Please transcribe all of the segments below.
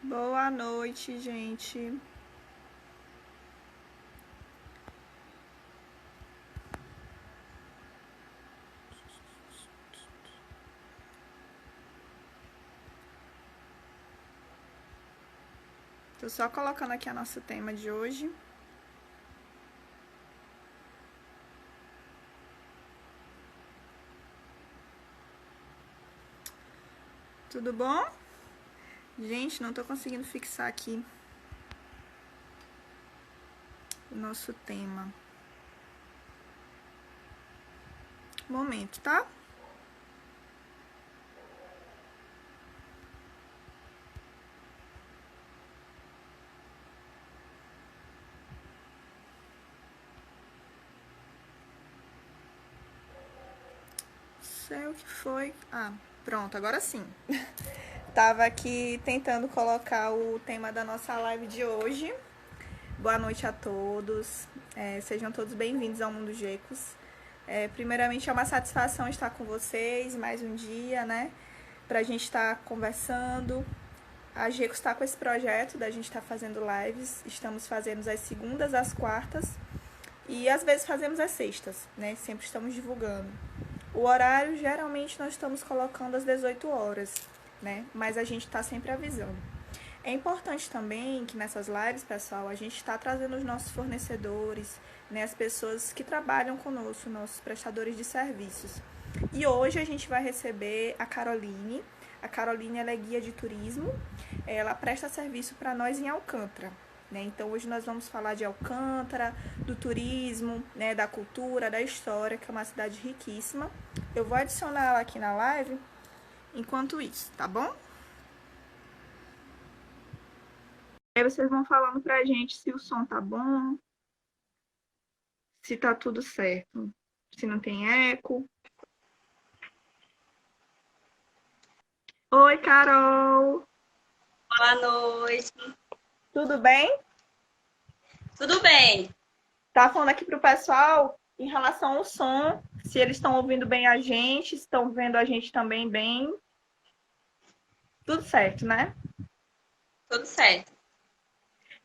Boa noite, gente. Tô só colocando aqui a nosso tema de hoje. Tudo bom? Gente, não tô conseguindo fixar aqui o nosso tema. Momento, tá? Sei o que foi. Ah, pronto, agora sim. Tava aqui tentando colocar o tema da nossa live de hoje. Boa noite a todos. Sejam todos bem-vindos ao Mundo Gecos. Primeiramente, é uma satisfação estar com vocês mais um dia, né? Pra gente estar conversando. A Gecos está com esse projeto da gente estar fazendo lives. Estamos fazendo as segundas, as quartas e às vezes fazemos as sextas, né? Sempre estamos divulgando. O horário, geralmente, nós estamos colocando às 18 horas, né? Mas a gente está sempre avisando. É importante também que nessas lives, pessoal, a gente está trazendo os nossos fornecedores, né? As pessoas que trabalham conosco, nossos prestadores de serviços. E hoje a gente vai receber a Caroline. A Caroline, ela é guia de turismo. Ela presta serviço para nós em Alcântara. Né? Então, hoje nós vamos falar de Alcântara, do turismo, né? Da cultura, da história, que é uma cidade riquíssima. Eu vou adicionar ela aqui na live enquanto isso, tá bom? Aí vocês vão falando pra gente se o som tá bom, se tá tudo certo, se não tem eco. Oi, Carol! Boa noite. Tudo bem? Tudo bem? Tá falando aqui pro pessoal em relação ao som, se eles estão ouvindo bem a gente, se estão vendo a gente também bem. Tudo certo, né? Tudo certo.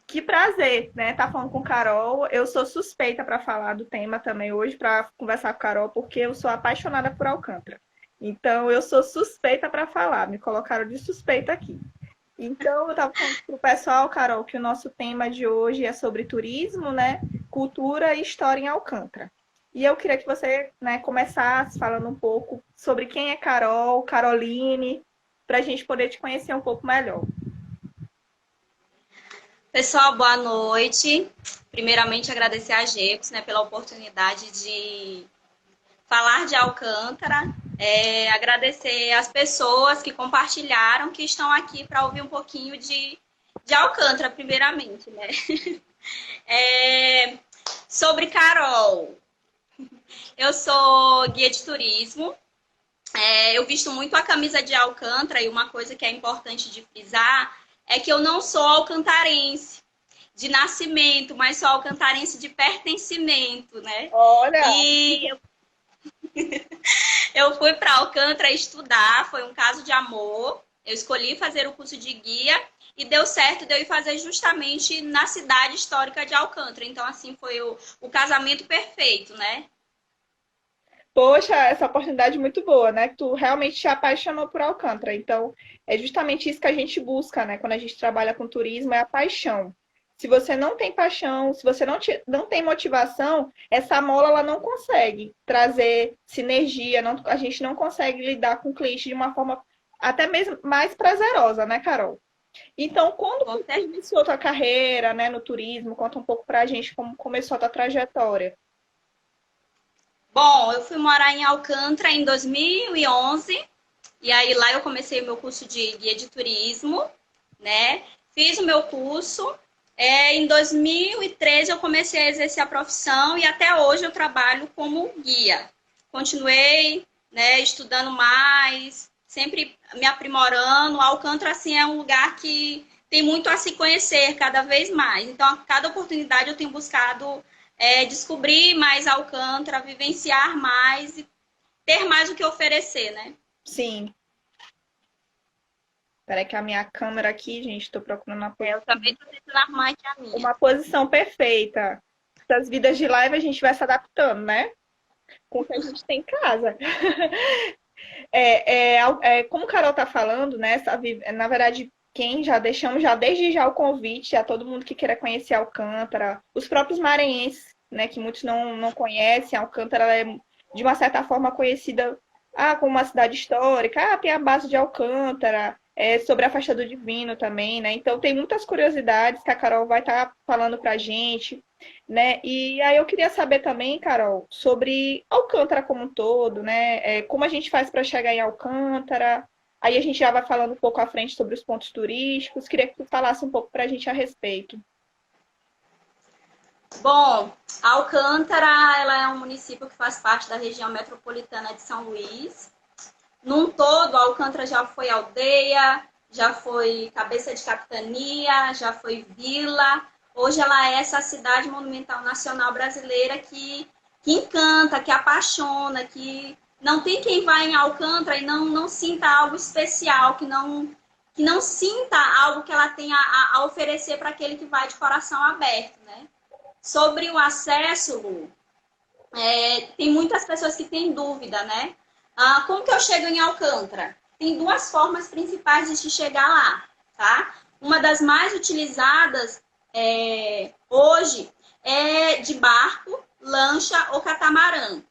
Que prazer, né? Tá falando com Carol. Eu sou suspeita para falar do tema também hoje, para conversar com Carol, porque eu sou apaixonada por Alcântara. Então, eu sou suspeita para falar. Me colocaram de suspeita aqui. Então, eu estava falando para o pessoal, Carol, que o nosso tema de hoje é sobre turismo, né? Cultura e história em Alcântara. E eu queria que você, né, começasse falando um pouco sobre quem é Carol, Caroline, para a gente poder te conhecer um pouco melhor. Pessoal, boa noite. Primeiramente, agradecer a Gepos, né, pela oportunidade de falar de Alcântara. Agradecer as pessoas que compartilharam, que estão aqui para ouvir um pouquinho de Alcântara, primeiramente, né? Sobre Carol, eu sou guia de turismo. Eu visto muito a camisa de Alcântara e uma coisa que é importante de frisar é que eu não sou alcantarense de nascimento, mas sou alcantarense de pertencimento, né? Olha, E eu fui para Alcântara estudar, foi um caso de amor. Eu escolhi fazer o curso de guia e deu certo de eu ir fazer justamente na cidade histórica de Alcântara. Então, assim, foi o casamento perfeito, né? poxa, essa oportunidade muito boa, né? Que tu realmente te apaixonou por Alcântara. Então, é justamente isso que a gente busca, né? Quando a gente trabalha com turismo, é a paixão. Se você não tem paixão, se você não tem motivação, essa mola ela não consegue trazer sinergia, a gente não consegue lidar com o cliente de uma forma até mesmo mais prazerosa, né, Carol? Então, quando Com tu certeza. iniciou tua carreira, né, no turismo, conta um pouco pra gente como começou a tua trajetória. Bom, eu fui morar em Alcântara em 2011. E aí lá eu comecei o meu curso de guia de turismo, né? Fiz o meu curso. Em 2013 eu comecei a exercer a profissão e até hoje eu trabalho como guia. Continuei, né, estudando mais, sempre me aprimorando. Alcântara, assim, é um lugar que tem muito a se conhecer cada vez mais. Então, a cada oportunidade eu tenho buscado descobrir mais Alcântara, vivenciar mais e ter mais o que oferecer, né? Sim. Peraí que a minha câmera aqui, gente, estou procurando Eu também estou tentando arrumar aqui a minha. uma posição perfeita. Essas vidas de live a gente vai se adaptando, né? Com o que a gente tem em casa. Como o Carol tá falando, né? Na verdade, quem já deixamos já desde já o convite a todo mundo que queira conhecer Alcântara, os próprios maranhenses, né? Que muitos não conhecem. Alcântara é de uma certa forma conhecida como uma cidade histórica. Tem a base de Alcântara, sobre a festa do Divino também, né? Então tem muitas curiosidades que a Carol vai estar falando pra gente, né? E aí eu queria saber também, Carol, sobre Alcântara como um todo, né? Como a gente faz para chegar em Alcântara. Aí a gente já vai falando um pouco à frente sobre os pontos turísticos. Queria que tu falasse um pouco para a gente a respeito. Bom, Alcântara, ela é um município que faz parte da região metropolitana de São Luís. Num todo, Alcântara já foi aldeia, já foi cabeça de capitania, já foi vila. Hoje ela é essa cidade monumental nacional brasileira que encanta, que apaixona, que não tem quem vá em Alcântara e não sinta algo especial, que não sinta algo que ela tenha a oferecer para aquele que vai de coração aberto, né? Sobre o acesso, Lu, tem muitas pessoas que têm dúvida, né? Como que eu chego em Alcântara? Tem duas formas principais de se chegar lá, tá? Uma das mais utilizadas hoje é de barco, lancha ou catamarã.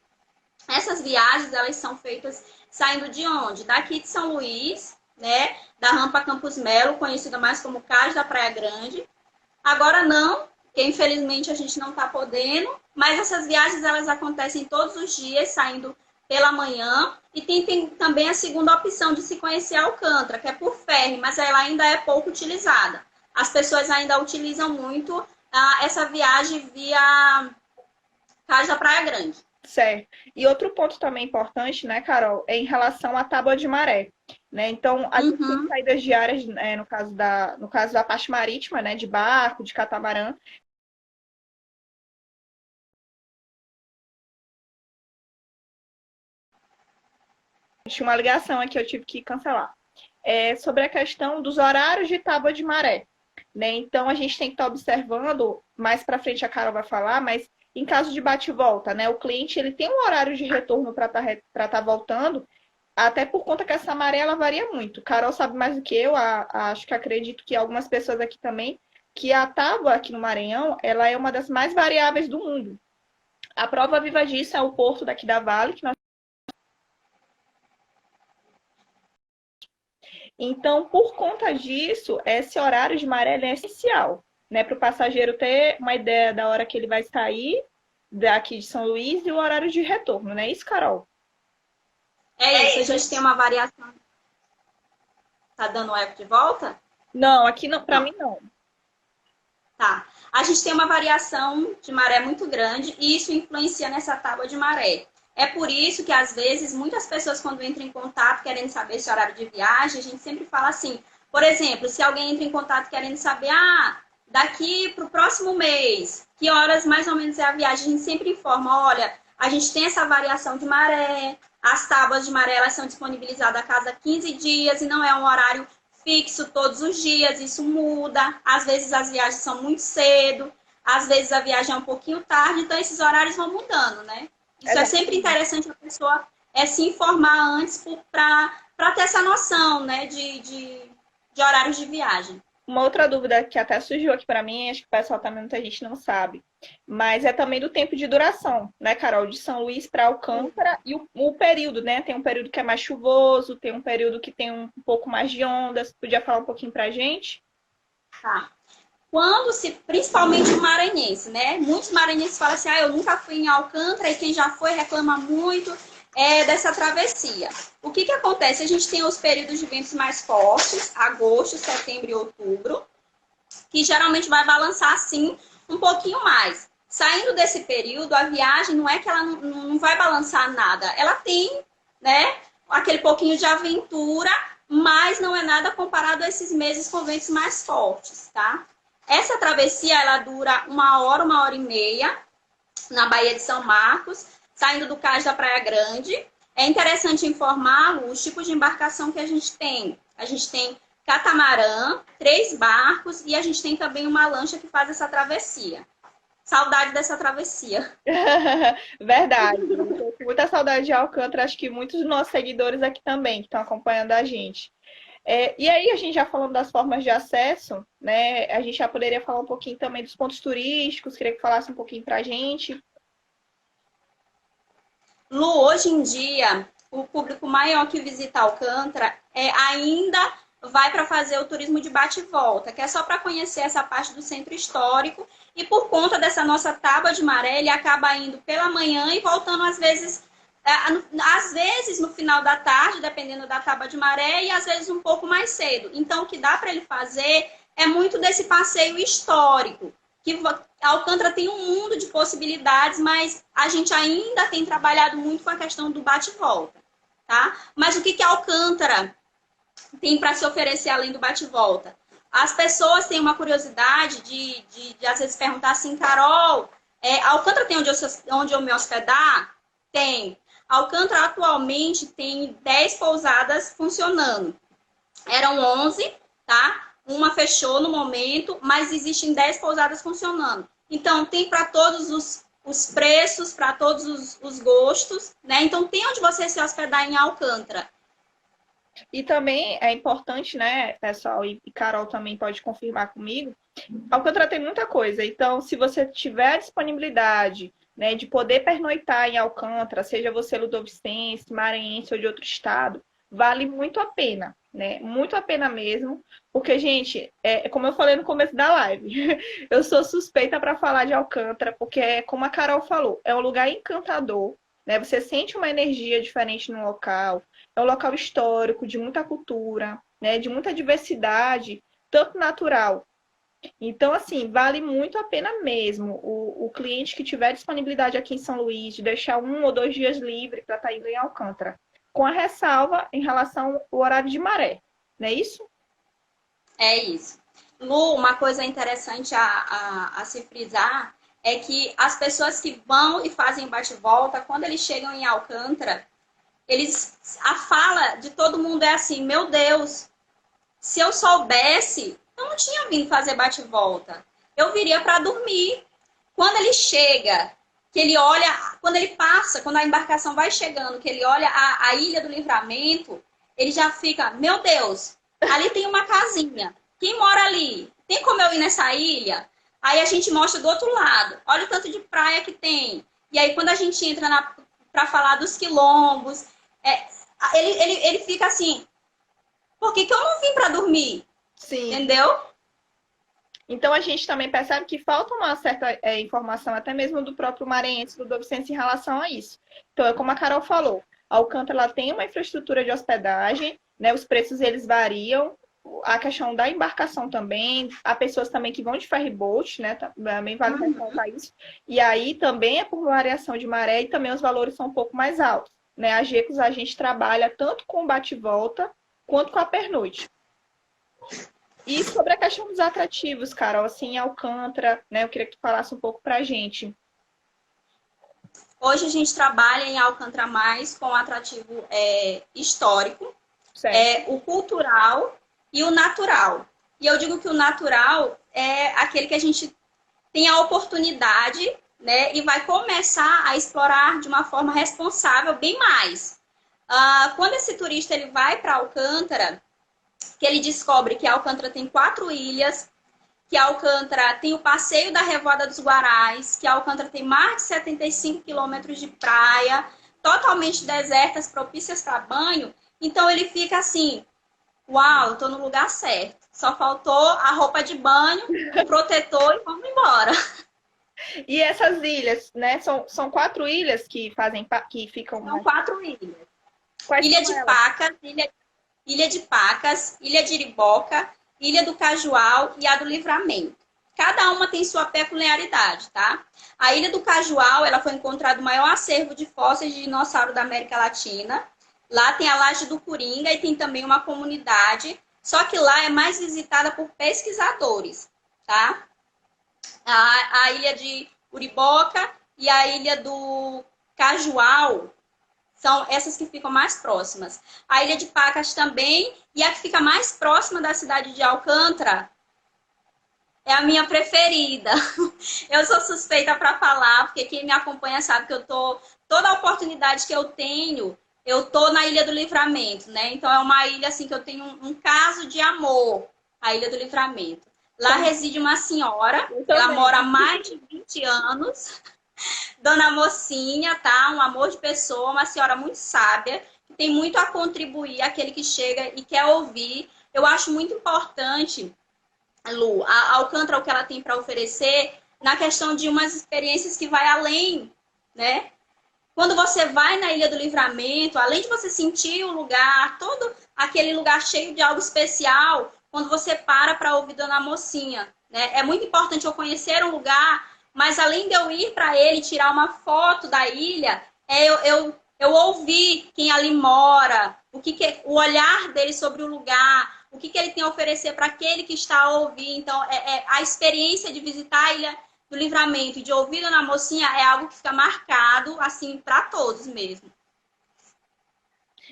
Essas viagens, elas são feitas saindo de onde? Daqui de São Luís, né? Da Rampa Campos Melo, conhecida mais como Cais da Praia Grande. Agora não, porque infelizmente a gente não está podendo, mas essas viagens elas acontecem todos os dias, saindo pela manhã, e tem também a segunda opção de se conhecer Alcântara, que é por ferry, mas ela ainda é pouco utilizada. As pessoas ainda utilizam muito essa viagem via Cais da Praia Grande. Certo. E outro ponto também importante, né, Carol, é em relação à tábua de maré, né? Então, a gente tem saídas diárias, no caso da parte marítima, né, de barco, de catamarã. Tinha uma ligação aqui, eu tive que cancelar. Sobre a questão dos horários de tábua de maré, né? Então, a gente tem que estar observando, mais para frente a Carol vai falar, mas em caso de bate e volta, né? O cliente ele tem um horário de retorno para estar voltando, até por conta que essa maré ela varia muito. Carol sabe mais do que eu, acho que acredito que algumas pessoas aqui também, que a tábua aqui no Maranhão, ela é uma das mais variáveis do mundo. A prova viva disso é o porto daqui da Vale, que nós... Então, por conta disso, esse horário de maré é essencial, né? Para o passageiro ter uma ideia da hora que ele vai sair daqui de São Luís e o horário de retorno, não é isso, Carol? É isso, a gente tem uma variação. Tá dando eco de volta? Não, aqui não, para mim não. Tá. A gente tem uma variação de maré muito grande e isso influencia nessa tábua de maré. É por isso que, às vezes, muitas pessoas, quando entram em contato querendo saber esse horário de viagem, a gente sempre fala assim, por exemplo, se alguém entra em contato querendo saber, daqui para o próximo mês, que horas mais ou menos é a viagem, a gente sempre informa, olha, a gente tem essa variação de maré, as tábuas de maré elas são disponibilizadas a cada 15 dias e não é um horário fixo todos os dias, isso muda. Às vezes as viagens são muito cedo, às vezes a viagem é um pouquinho tarde, então esses horários vão mudando, né? Isso é sempre interessante a pessoa se informar antes para ter essa noção, né, de horários de viagem. Uma outra dúvida que até surgiu aqui para mim, acho que o pessoal também muita gente não sabe, mas é também do tempo de duração, né, Carol? De São Luís para Alcântara e o período, né? Tem um período que é mais chuvoso, tem um período que tem um pouco mais de ondas. Podia falar um pouquinho para a gente? Tá. Principalmente o maranhense, né? Muitos maranhenses falam assim, eu nunca fui em Alcântara, e quem já foi reclama muito dessa travessia. O que acontece? A gente tem os períodos de ventos mais fortes, agosto, setembro e outubro, que geralmente vai balançar, assim, um pouquinho mais. Saindo desse período, a viagem não é que ela não vai balançar nada. Ela tem, né, aquele pouquinho de aventura, mas não é nada comparado a esses meses com ventos mais fortes, tá? Essa travessia, ela dura 1 hora e meia, na Baía de São Marcos, saindo do cais da Praia Grande. É interessante informá-lo os tipos de embarcação que a gente tem. A gente tem catamarã, 3 barcos e a gente tem também uma lancha que faz essa travessia. Saudade dessa travessia. Verdade. Eu tô com muita saudade de Alcântara. Acho que muitos dos nossos seguidores aqui também, que estão acompanhando a gente. E aí, a gente já falando das formas de acesso, né? A gente já poderia falar um pouquinho também dos pontos turísticos. Queria que falasse um pouquinho para a gente. Lu, hoje em dia, o público maior que visita Alcântara ainda vai para fazer o turismo de bate e volta, que é só para conhecer essa parte do centro histórico. E por conta dessa nossa tábua de maré, ele acaba indo pela manhã e voltando às vezes no final da tarde, dependendo da tábua de maré, e às vezes um pouco mais cedo. Então, o que dá para ele fazer é muito desse passeio histórico, que Alcântara tem um mundo de possibilidades, mas a gente ainda tem trabalhado muito com a questão do bate-volta, tá? Mas o que Alcântara tem para se oferecer além do bate-volta? As pessoas têm uma curiosidade de às vezes perguntar assim, Carol, Alcântara tem onde eu me hospedar? Tem. Alcântara atualmente tem 10 pousadas funcionando. Eram 11, tá? Uma fechou no momento, mas existem 10 pousadas funcionando. Então, tem para todos os preços, para todos os gostos, né? Então, tem onde você se hospedar em Alcântara. E também é importante, né, pessoal, e Carol também pode confirmar comigo, Alcântara tem muita coisa. Então, se você tiver disponibilidade, né, de poder pernoitar em Alcântara, seja você ludovicense, maranhense ou de outro estado, vale muito a pena, né? Muito a pena mesmo, porque, gente, como eu falei no começo da live, eu sou suspeita para falar de Alcântara, porque, como a Carol falou, é um lugar encantador, né? Você sente uma energia diferente no local, é um local histórico, de muita cultura, né? De muita diversidade, tanto natural. Então, assim, vale muito a pena mesmo o cliente que tiver disponibilidade aqui em São Luís de deixar 1 ou 2 dias livre para estar indo em Alcântara, com a ressalva em relação ao horário de maré, não é isso? É isso. Lu, uma coisa interessante a se frisar é que as pessoas que vão e fazem bate-volta, quando eles chegam em Alcântara, a fala de todo mundo é assim, meu Deus, se eu soubesse, eu não tinha vindo fazer bate-volta. Eu viria para dormir. Quando ele chega, que ele olha, quando ele passa, quando a embarcação vai chegando, que ele olha a Ilha do Livramento, ele já fica, meu Deus, ali tem uma casinha. Quem mora ali? Tem como eu ir nessa ilha? Aí a gente mostra do outro lado. Olha o tanto de praia que tem. E aí quando a gente entra para falar dos quilombos, ele fica assim, por que eu não vim para dormir? Sim. Entendeu? Então, a gente também percebe que falta uma certa informação, até mesmo do próprio maranhense, do Dovicense, em relação a isso. Então, é como a Carol falou, a Alcântara ela tem uma infraestrutura de hospedagem, né? Os preços eles variam, a questão da embarcação também, há pessoas também que vão de ferryboat, né? Também vale ressaltar isso. E aí também é por variação de maré e também os valores são um pouco mais altos, né? A Gecos a gente trabalha tanto com bate-volta quanto com a pernoite. E sobre a questão dos atrativos, Carol, assim, em Alcântara, né? Eu queria que tu falasse um pouco pra gente. Hoje a gente trabalha em Alcântara mais com o atrativo histórico, o cultural e o natural. E eu digo que o natural é aquele que a gente tem a oportunidade, né? E vai começar a explorar de uma forma responsável bem mais. Quando esse turista ele vai para Alcântara, que ele descobre que Alcântara tem 4 ilhas, que Alcântara tem o passeio da Revoada dos Guarais, que Alcântara tem mais de 75 quilômetros de praia, totalmente desertas, propícias para banho. Então ele fica assim, uau, estou no lugar certo. Só faltou a roupa de banho, o protetor e vamos embora. E essas ilhas, né? São 4 ilhas que ficam. São 4 ilhas. Quais Ilha de Pacas, Ilha de Pacas, Ilha de Iriboca, Ilha do Cajual e a do Livramento. Cada uma tem sua peculiaridade, tá? A Ilha do Cajual, ela foi encontrado o maior acervo de fósseis de dinossauro da América Latina. Lá tem a Laje do Coringa e tem também uma comunidade, só que lá é mais visitada por pesquisadores, tá? A ilha de Uriboca e a ilha do Cajual são essas que ficam mais próximas. A ilha de Pacas também, e a que fica mais próxima da cidade de Alcântara é a minha preferida. Eu sou suspeita para falar, porque quem me acompanha sabe que eu tô toda a oportunidade que eu tenho, eu tô na Ilha do Livramento, né? Então é uma ilha assim que eu tenho um caso de amor, a Ilha do Livramento. Lá reside uma senhora, ela mora há mais de 20 anos. Dona Mocinha, tá? Um amor de pessoa, uma senhora muito sábia, que tem muito a contribuir àquele que chega e quer ouvir. Eu acho muito importante, Lu, a Alcântara, o que ela tem para oferecer na questão de umas experiências que vai além, né? Quando você vai na Ilha do Livramento, além de você sentir o lugar, todo aquele lugar cheio de algo especial, quando você para ouvir Dona Mocinha, né? É muito importante eu conhecer um lugar, mas além de eu ir para ele tirar uma foto da ilha, eu ouvir quem ali mora, o olhar dele sobre o lugar, o que ele tem a oferecer para aquele que está a ouvir. Então, a experiência de visitar a Ilha do Livramento e de ouvir Dona Mocinha é algo que fica marcado, assim, para todos mesmo.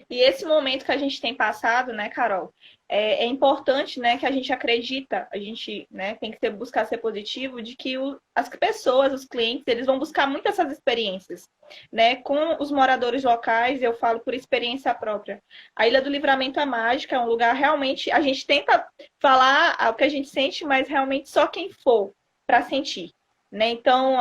E esse momento que a gente tem passado, né, Carol, é importante, né, que a gente acredita, a gente, né, tem que buscar ser positivo, de que as pessoas, os clientes, eles vão buscar muito essas experiências, né, com os moradores locais, eu falo por experiência própria. A Ilha do Livramento é mágica, é um lugar realmente, a gente tenta falar o que a gente sente, mas realmente só quem for para sentir, né, então,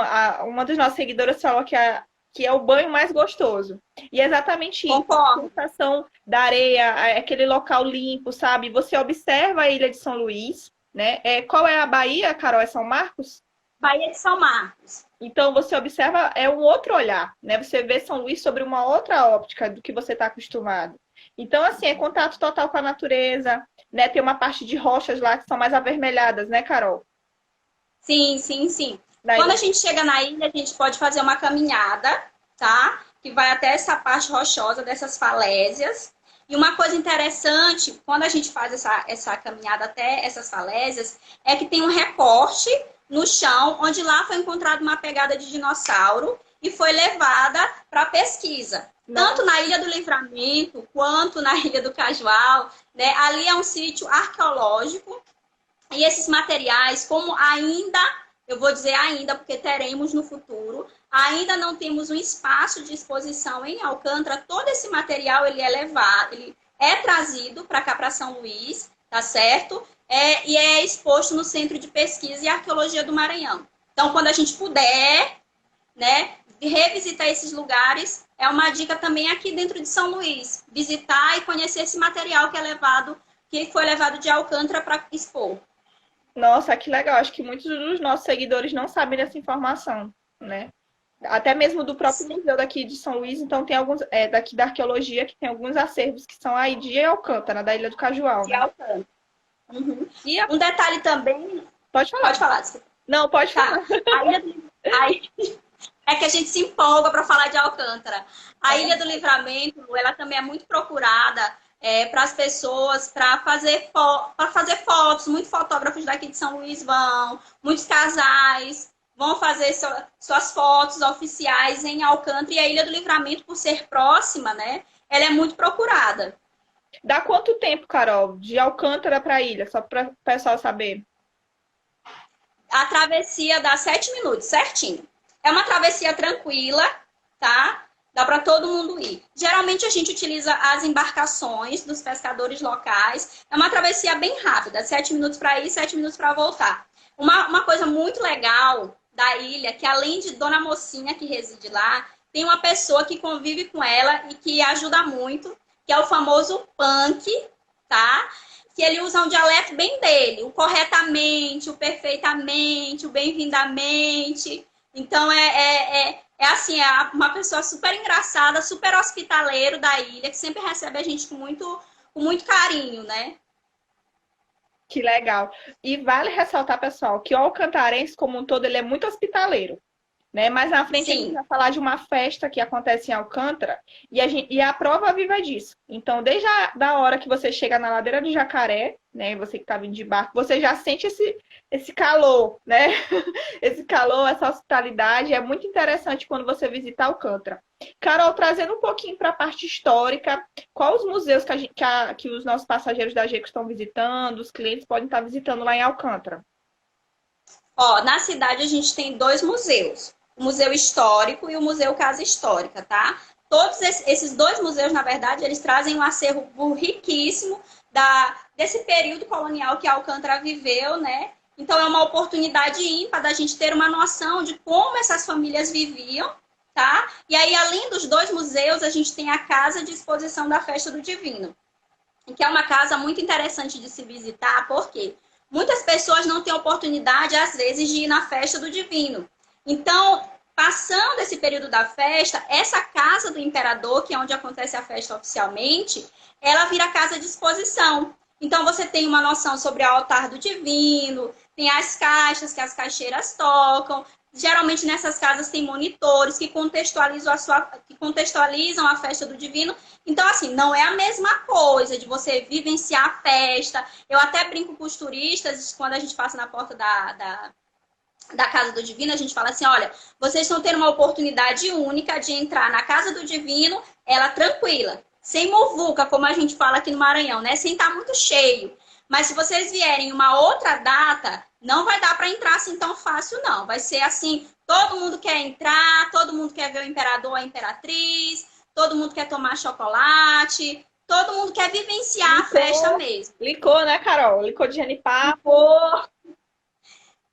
uma das nossas seguidoras falou que é o banho mais gostoso. E é exatamente isso. Concordo. A sensação da areia, aquele local limpo, sabe? Você observa a ilha de São Luís, né? Qual é a Bahia, Carol? É São Marcos? Bahia de São Marcos. Então você observa, é um outro olhar, né? Você vê São Luís sobre uma outra óptica do que você está acostumado. Então, assim, é contato total com a natureza, né? Tem uma parte de rochas lá que são mais avermelhadas, né, Carol? Sim, sim, sim. Daí... Quando a gente chega na ilha, a gente pode fazer uma caminhada, tá? Que vai até essa parte rochosa dessas falésias. E uma coisa interessante, quando a gente faz essa caminhada até essas falésias, é que tem um recorte no chão, onde lá foi encontrada uma pegada de dinossauro e foi levada para pesquisa. Tanto na Ilha do Livramento, quanto na Ilha do Cajual, né? Ali é um sítio arqueológico. E esses materiais, como ainda, eu vou dizer ainda, porque teremos no futuro, ainda não temos um espaço de exposição em Alcântara, todo esse material ele é levado, ele é trazido para cá, para São Luís, tá certo? E é exposto no Centro de Pesquisa e Arqueologia do Maranhão. Então, quando a gente puder, né, revisitar esses lugares, é uma dica também aqui dentro de São Luís, visitar e conhecer esse material que foi levado de Alcântara para expor. Nossa, que legal. Acho que muitos dos nossos seguidores não sabem dessa informação, né? Até mesmo do próprio museu daqui de São Luís, então tem alguns, daqui da arqueologia, que tem alguns acervos que são aí de Alcântara, da Ilha do Cajual. De né? Alcântara. Uhum. E um detalhe também... Pode falar. Pode falar, desculpa. Não, pode falar. É que a gente se empolga para falar de Alcântara. A Ilha do Livramento, ela também é muito procurada para as pessoas, para fazer fotos. Muitos fotógrafos daqui de São Luís vão, muitos casais vão fazer suas fotos oficiais em Alcântara. E a Ilha do Livramento, por ser próxima, né, ela é muito procurada. Dá quanto tempo, Carol, de Alcântara para a ilha? Só para o pessoal saber. A travessia dá 7 minutos, certinho. É uma travessia tranquila, tá? Dá para todo mundo ir. Geralmente a gente utiliza as embarcações dos pescadores locais. É uma travessia bem rápida, 7 minutos para ir, 7 minutos para voltar. Uma coisa muito legal da ilha, que além de Dona Mocinha que reside lá, tem uma pessoa que convive com ela e que ajuda muito, que é o famoso punk, tá? Que ele usa um dialeto bem dele, o corretamente, o perfeitamente, o bem-vindamente. Então, assim, é uma pessoa super engraçada, super hospitaleiro da ilha, que sempre recebe a gente com muito carinho, né? Que legal. E vale ressaltar, pessoal, que o alcantarense como um todo, ele é muito hospitaleiro. né? Mais na frente a gente Sim. vai falar de uma festa que acontece em Alcântara e a prova viva disso. Então, desde da hora que você chega na ladeira do Jacaré, né? Você que tá vindo de barco, você já sente esse calor, né? Esse calor, essa hospitalidade. É muito interessante quando você visita Alcântara. Carol, trazendo um pouquinho para a parte histórica, quais os museus que os nossos passageiros da GECO estão visitando, os clientes podem estar visitando lá em Alcântara? Ó, na cidade a gente tem dois museus, o Museu Histórico e o Museu Casa Histórica, tá? Todos esses dois museus, na verdade, eles trazem um acervo riquíssimo desse período colonial que Alcântara viveu, né? Então é uma oportunidade ímpar da gente ter uma noção de como essas famílias viviam, tá? E aí, além dos dois museus, a gente tem a Casa de Exposição da Festa do Divino, que é uma casa muito interessante de se visitar, porque muitas pessoas não têm oportunidade, às vezes, de ir na festa do divino. Então, passando esse período da festa, essa casa do imperador, que é onde acontece a festa oficialmente, ela vira casa de exposição. Então, você tem uma noção sobre o altar do divino, tem as caixas que as caixeiras tocam. Geralmente, nessas casas tem monitores que contextualizam a festa do divino. Então, assim, não é a mesma coisa de você vivenciar a festa. Eu até brinco com os turistas, quando a gente passa na porta da Casa do Divino, a gente fala assim, olha, vocês estão tendo uma oportunidade única de entrar na Casa do Divino, ela tranquila, sem muvuca, como a gente fala aqui no Maranhão, né? Sem estar muito cheio. Mas se vocês vierem em uma outra data, não vai dar para entrar assim tão fácil, não. Vai ser assim, todo mundo quer entrar, todo mundo quer ver o imperador, a imperatriz, todo mundo quer tomar chocolate, todo mundo quer vivenciar a festa mesmo. Licor, né, Carol? Licor de genipapo. Licor.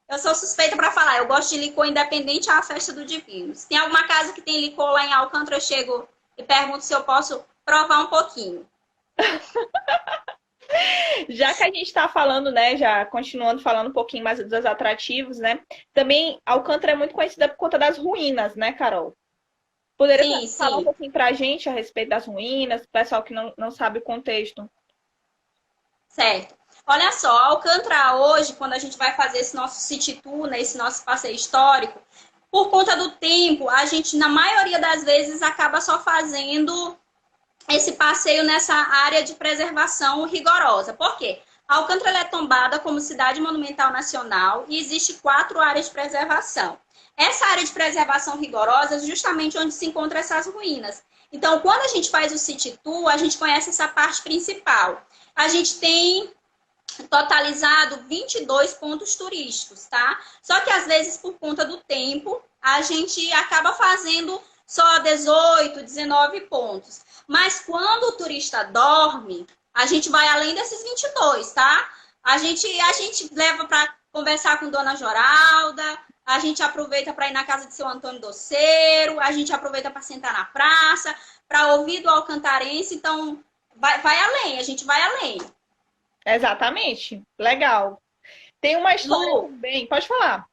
Eu sou suspeita para falar, eu gosto de licor independente à festa do divino. Se tem alguma casa que tem licor lá em Alcântara, eu chego e pergunto se eu posso provar um pouquinho. Já que a gente está falando, né, já continuando falando um pouquinho mais dos atrativos, né, também Alcântara é muito conhecida por conta das ruínas, né, Carol? Poderia Sim, falar um sim. pouquinho para a gente a respeito das ruínas, pessoal que não sabe o contexto? Certo. Olha só, Alcântara hoje, quando a gente vai fazer esse nosso city tour, né, esse nosso passeio histórico, por conta do tempo, a gente, na maioria das vezes, acaba só fazendo esse passeio nessa área de preservação rigorosa. Por quê? Alcântara é tombada como cidade monumental nacional e existe 4 áreas de preservação. Essa área de preservação rigorosa é justamente onde se encontram essas ruínas. Então, quando a gente faz o city tour, a gente conhece essa parte principal. A gente tem totalizado 22 pontos turísticos, tá? Só que às vezes, por conta do tempo, a gente acaba fazendo só 18, 19 pontos. Mas quando o turista dorme, a gente vai além desses 22, tá? A gente leva para conversar com Dona Joralda, a gente aproveita para ir na casa de seu Antônio Doceiro, a gente aproveita para sentar na praça, para ouvir do alcantarense. Então, vai além, a gente vai além. Exatamente. Legal. Tem uma história Lu, também, pode falar.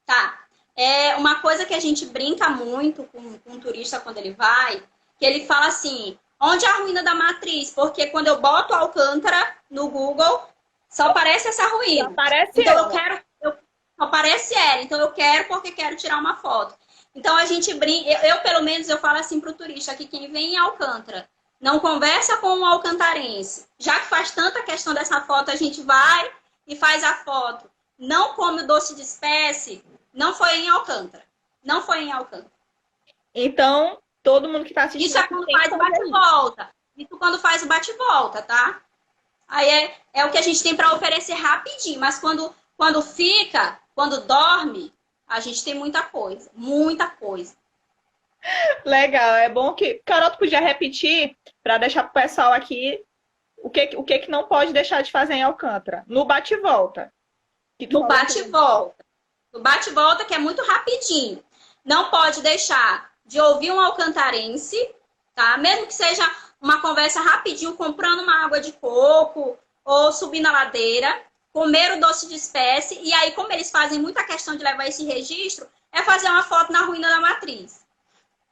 tá. É uma coisa que a gente brinca muito com um turista quando ele vai, que ele fala assim, onde é a ruína da matriz? Porque quando eu boto Alcântara no Google, só aparece essa ruína. Aparece Então ela. aparece ela, então eu quero porque quero tirar uma foto. Então a gente brinca, eu pelo menos eu falo assim pro turista que quem vem em Alcântara não conversa com um alcantarense. Já que faz tanta questão dessa foto, a gente vai e faz a foto. Não come o doce de espécie, não foi em Alcântara. Não foi em Alcântara. Então, todo mundo que está assistindo Isso é aqui quando tem que faz o fazer isso. bate-volta. Isso quando faz o bate-volta, tá? Aí é o que a gente tem para oferecer rapidinho. Mas quando fica, quando dorme, a gente tem muita coisa. Muita coisa. Legal, é bom que. Carol, tu podia repetir para deixar pro pessoal aqui o que não pode deixar de fazer em Alcântara. No bate-volta. No bate-volta. No bate-volta, que é muito rapidinho. Não pode deixar de ouvir um alcantarense, tá? Mesmo que seja uma conversa rapidinho, comprando uma água de coco ou subir na ladeira, comer o doce de espécie. E aí, como eles fazem muita questão de levar esse registro, é fazer uma foto na ruína da matriz.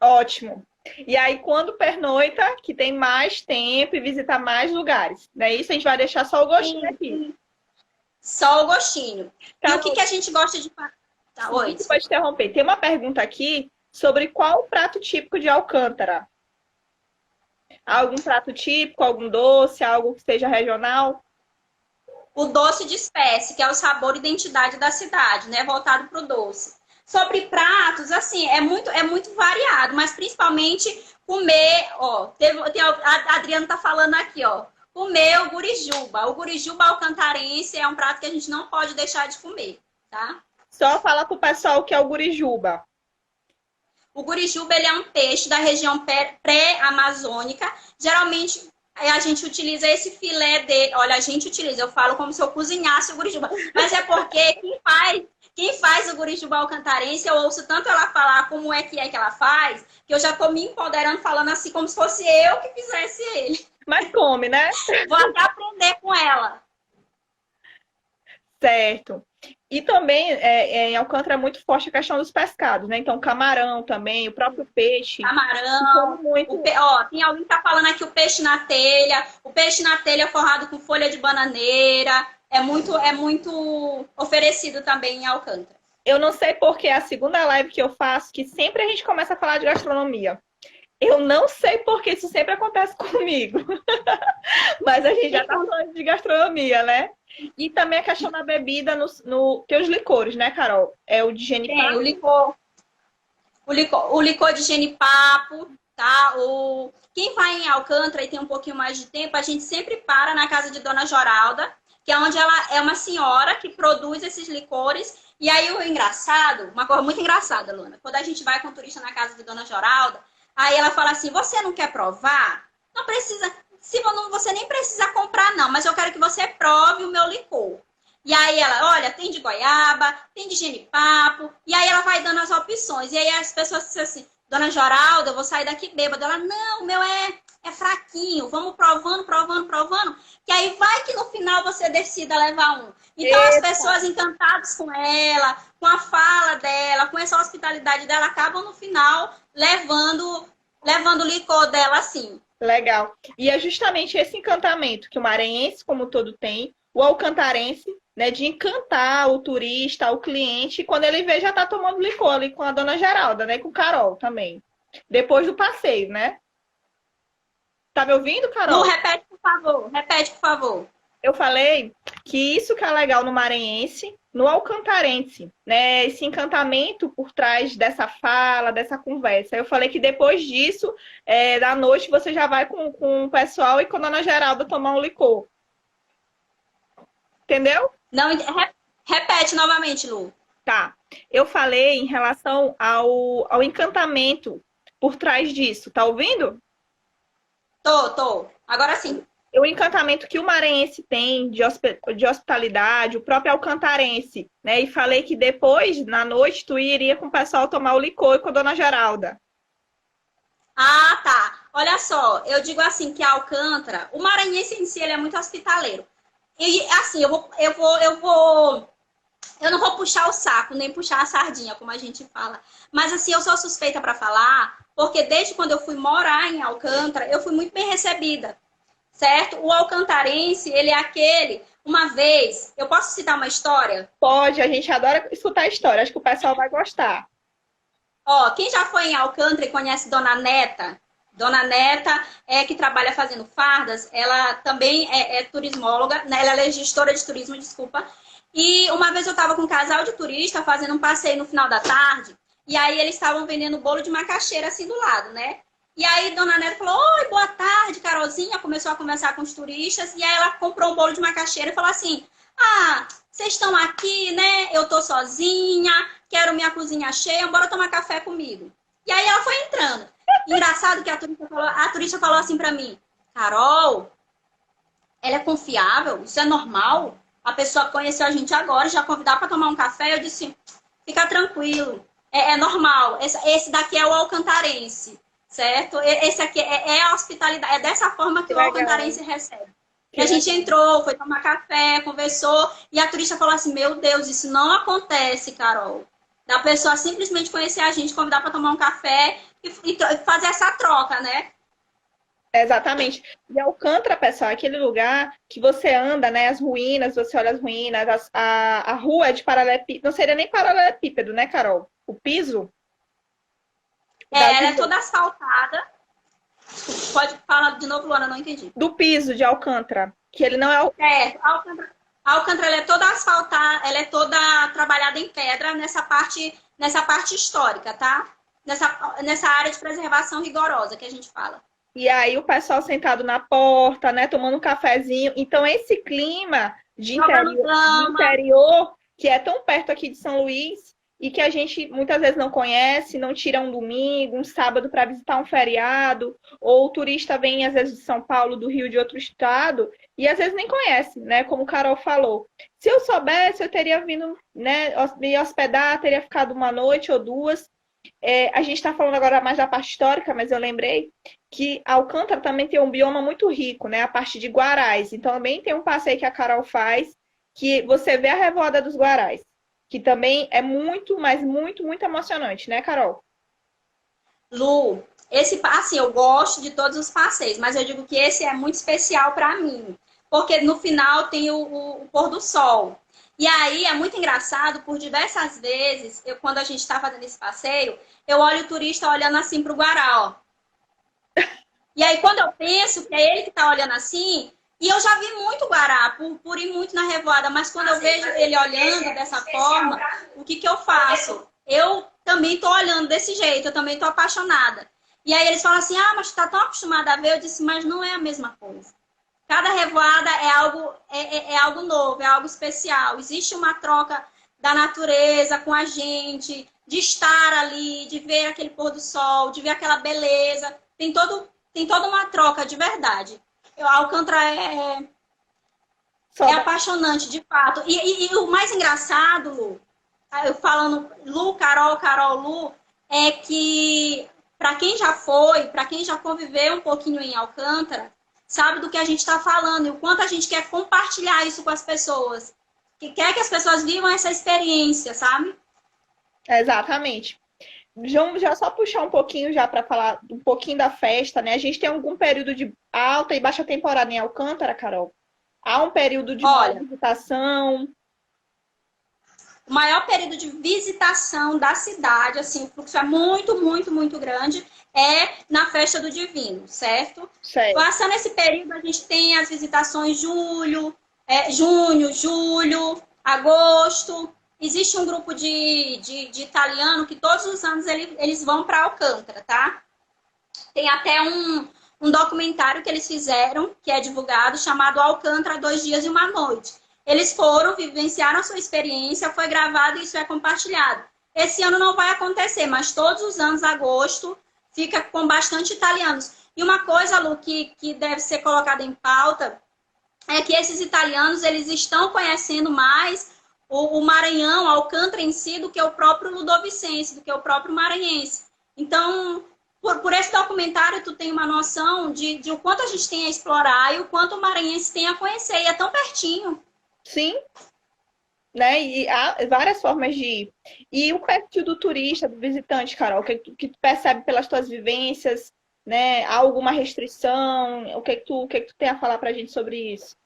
Ótimo. E aí, quando pernoita, que tem mais tempo e visita mais lugares. Não é isso? A gente vai deixar só o gostinho aqui. Só o gostinho. Tá E o bom. que a gente gosta de fazer? Tá, oi, Desculpa te desculpa. interromper. Tem uma pergunta aqui sobre qual o prato típico de Alcântara. Há algum prato típico, algum doce, algo que seja regional? O doce de espécie, que é o sabor e identidade da cidade, né? Voltado para o doce. Sobre pratos, assim, é muito variado, mas principalmente comer, ó, a Adriana tá falando aqui, ó, comer o gurijuba. O gurijuba alcantarense é um prato que a gente não pode deixar de comer, tá? Só fala pro pessoal o que é o gurijuba. O gurijuba, ele é um peixe da região pré-amazônica. Geralmente, a gente utiliza esse filé dele. Olha, a gente utiliza, eu falo como se eu cozinhasse o gurijuba. Mas é porque quem faz o gurijuba alcantarense, eu ouço tanto ela falar como é que ela faz, que eu já tô me empoderando falando assim como se fosse eu que fizesse ele. Mas come, né? Vou até aprender com ela. Certo. E também em Alcântara é muito forte a questão dos pescados, né? Então, camarão também, o próprio peixe. Se come Camarão. muito. Ó, tem alguém que tá falando aqui o peixe na telha. O peixe na telha forrado com folha de bananeira. É muito oferecido também em Alcântara. Eu não sei porque é a segunda live que eu faço, que sempre a gente começa a falar de gastronomia. Eu não sei porque isso sempre acontece comigo. Mas a gente já tá falando de gastronomia, né? E também a questão da bebida tem os licores, né, Carol? É o de Tem genipapo. o licor de genipapo, tá? Quem vai em Alcântara e tem um pouquinho mais de tempo, a gente sempre para na casa de Dona Joralda, que é onde ela é uma senhora que produz esses licores. E aí o engraçado, uma coisa muito engraçada, Luna, quando a gente vai com turista na casa de Dona Joralda, aí ela fala assim: você não quer provar? Não precisa, se você nem precisa comprar, não, mas eu quero que você prove o meu licor. E aí ela, olha, tem de goiaba, tem de genipapo, e aí ela vai dando as opções. E aí as pessoas dizem assim: Dona Joralda, eu vou sair daqui bêbada. Ela, não, o meu é fraquinho, vamos provando, provando, provando, que aí vai que no final você decida levar um. Então as Eita, pessoas encantadas com ela, com a fala dela, com essa hospitalidade dela, acabam no final levando o licor dela assim. legal. E é justamente esse encantamento que o maranhense, como todo, tem, o alcantarense, né, de encantar o turista, o cliente, e quando ele vê, já tá tomando licor ali com a Dona Geralda, né, com Carol também. Depois do passeio, né? Tá me ouvindo, Lu, Carol? repete, por favor. Repete, por favor. Eu falei que isso que é legal no maranhense, no alcantarense, né? Esse encantamento por trás dessa fala, dessa conversa. Eu falei que depois disso, da noite, você já vai com o pessoal e com a Dona Geralda tomar um licor. Entendeu? Não, repete novamente, Lu. Tá. Eu falei em relação ao encantamento por trás disso. Tá ouvindo? Tô. Agora sim. O encantamento que o maranhense tem de hospitalidade, o próprio alcantarense, né? E falei que depois, na noite, tu iria com o pessoal tomar o licor com a Dona Geralda. Ah, tá. Olha só, eu digo assim que a Alcântara, o maranhense em si, ele é muito hospitaleiro. E assim, eu não vou puxar o saco, nem puxar a sardinha, como a gente fala. Mas assim, eu sou suspeita para falar, porque desde quando eu fui morar em Alcântara, eu fui muito bem recebida, certo? O alcantarense, ele é aquele. Uma vez, eu posso citar uma história? Pode, a gente adora escutar história, acho que o pessoal vai gostar. Ó, quem já foi em Alcântara e conhece Dona Neta é que trabalha fazendo fardas, ela também é turismóloga, né? Ela é gestora de turismo, desculpa. E uma vez eu estava com um casal de turista fazendo um passeio no final da tarde, e aí eles estavam vendendo bolo de macaxeira assim do lado, né? E aí Dona Neta falou: oi, boa tarde, Carolzinha. Começou a conversar com os turistas, e aí ela comprou um bolo de macaxeira e falou assim: ah, vocês estão aqui, né? Eu tô sozinha, quero minha cozinha cheia, bora tomar café comigo. E aí ela foi entrando. Engraçado que a turista falou assim pra mim: Carol, ela é confiável? Isso é normal? A pessoa conheceu a gente agora, já convidar para tomar um café. Eu disse: fica tranquilo, é normal. Esse daqui é o alcantarense, certo? Esse aqui é a hospitalidade. É dessa forma que o alcantarense recebe. E a gente entrou, foi tomar café, conversou, e a turista falou assim: meu Deus, isso não acontece, Carol. Da pessoa simplesmente conhecer a gente, convidar para tomar um café e fazer essa troca, né? Exatamente. E Alcântara, pessoal, é aquele lugar que você anda, né? As ruínas, você olha as ruínas, a rua é de paralelepípedo. Não seria nem paralelepípedo, né, Carol? O piso Ela é toda asfaltada. Pode falar de novo, Luana, não entendi. do piso de Alcântara, que ele não é o. A Alcântara ela é toda asfaltada, ela é toda trabalhada em pedra nessa parte histórica, tá? Nessa área de preservação rigorosa que a gente fala. E aí o pessoal sentado na porta, né, tomando um cafezinho. Então, esse clima Jogando de dama. interior, que é tão perto aqui de São Luís, e que a gente muitas vezes não conhece, não tira um domingo, um sábado para visitar um feriado, ou o turista vem, às vezes, de São Paulo, do Rio, de outro estado, e às vezes nem conhece, né? Como o Carol falou. Se eu soubesse, eu teria vindo, né, me hospedar, teria ficado uma noite ou duas. A gente está falando agora mais da parte histórica, mas eu lembrei que Alcântara também tem um bioma muito rico, né? A parte de Guarais. Então também tem um passeio que a Carol faz, que você vê a Revoada dos Guarais, que também é muito, mas muito, muito emocionante, né, Carol? Lu, esse assim, eu gosto de todos os passeios, mas eu digo que esse é muito especial para mim, porque no final tem o pôr do sol. E aí é muito engraçado, por diversas vezes, quando a gente está fazendo esse passeio, eu olho o turista olhando assim para o Guará, ó. E aí quando eu penso que é ele que está olhando assim, e eu já vi muito Guará, por ir muito na revoada, mas quando eu vejo ele olhando dessa forma, o que eu faço? Eu também tô olhando desse jeito, eu também tô apaixonada. E aí eles falam assim, mas tu tá tão acostumada a ver, eu disse, mas não é a mesma coisa. Cada revoada é algo novo, é algo especial. Existe uma troca da natureza com a gente, de estar ali, de ver aquele pôr do sol, de ver aquela beleza. Tem toda uma troca de verdade. Alcântara é apaixonante, de fato. E o mais engraçado, Lu, eu falando Lu, Carol, Carol, Lu, é que para quem já foi, para quem já conviveu um pouquinho em Alcântara, sabe do que a gente está falando e o quanto a gente quer compartilhar isso com as pessoas. Que quer que as pessoas vivam essa experiência, sabe? Exatamente. Vamos já só puxar um pouquinho já para falar um pouquinho da festa, né? A gente tem algum período de alta e baixa temporada em Alcântara, Carol? Há um período de maior Olha, visitação? o maior período de visitação da cidade, assim, o fluxo é muito, muito, muito grande, é na festa do Divino, certo? Certo. Passando esse período, a gente tem as visitações junho, julho, agosto. Existe um grupo de italiano que todos os anos eles vão para Alcântara, tá? Tem até um documentário que eles fizeram, que é divulgado, chamado Alcântara, 2 dias e uma noite. Eles foram, vivenciaram a sua experiência, foi gravado e isso é compartilhado. Esse ano não vai acontecer, mas todos os anos, agosto, fica com bastante italianos. E uma coisa, Lu, que deve ser colocada em pauta, é que esses italianos, eles estão conhecendo mais o Maranhão, Alcântara em si, do que o próprio Ludovicense, do que o próprio maranhense. Então, por esse documentário, tu tem uma noção de o quanto a gente tem a explorar e o quanto o maranhense tem a conhecer. E é tão pertinho. Sim, né? E há várias formas de ir. E o perfil do turista, do visitante, Carol, que tu percebe pelas tuas vivências, né? Há alguma restrição? O que tu tem a falar pra gente sobre isso?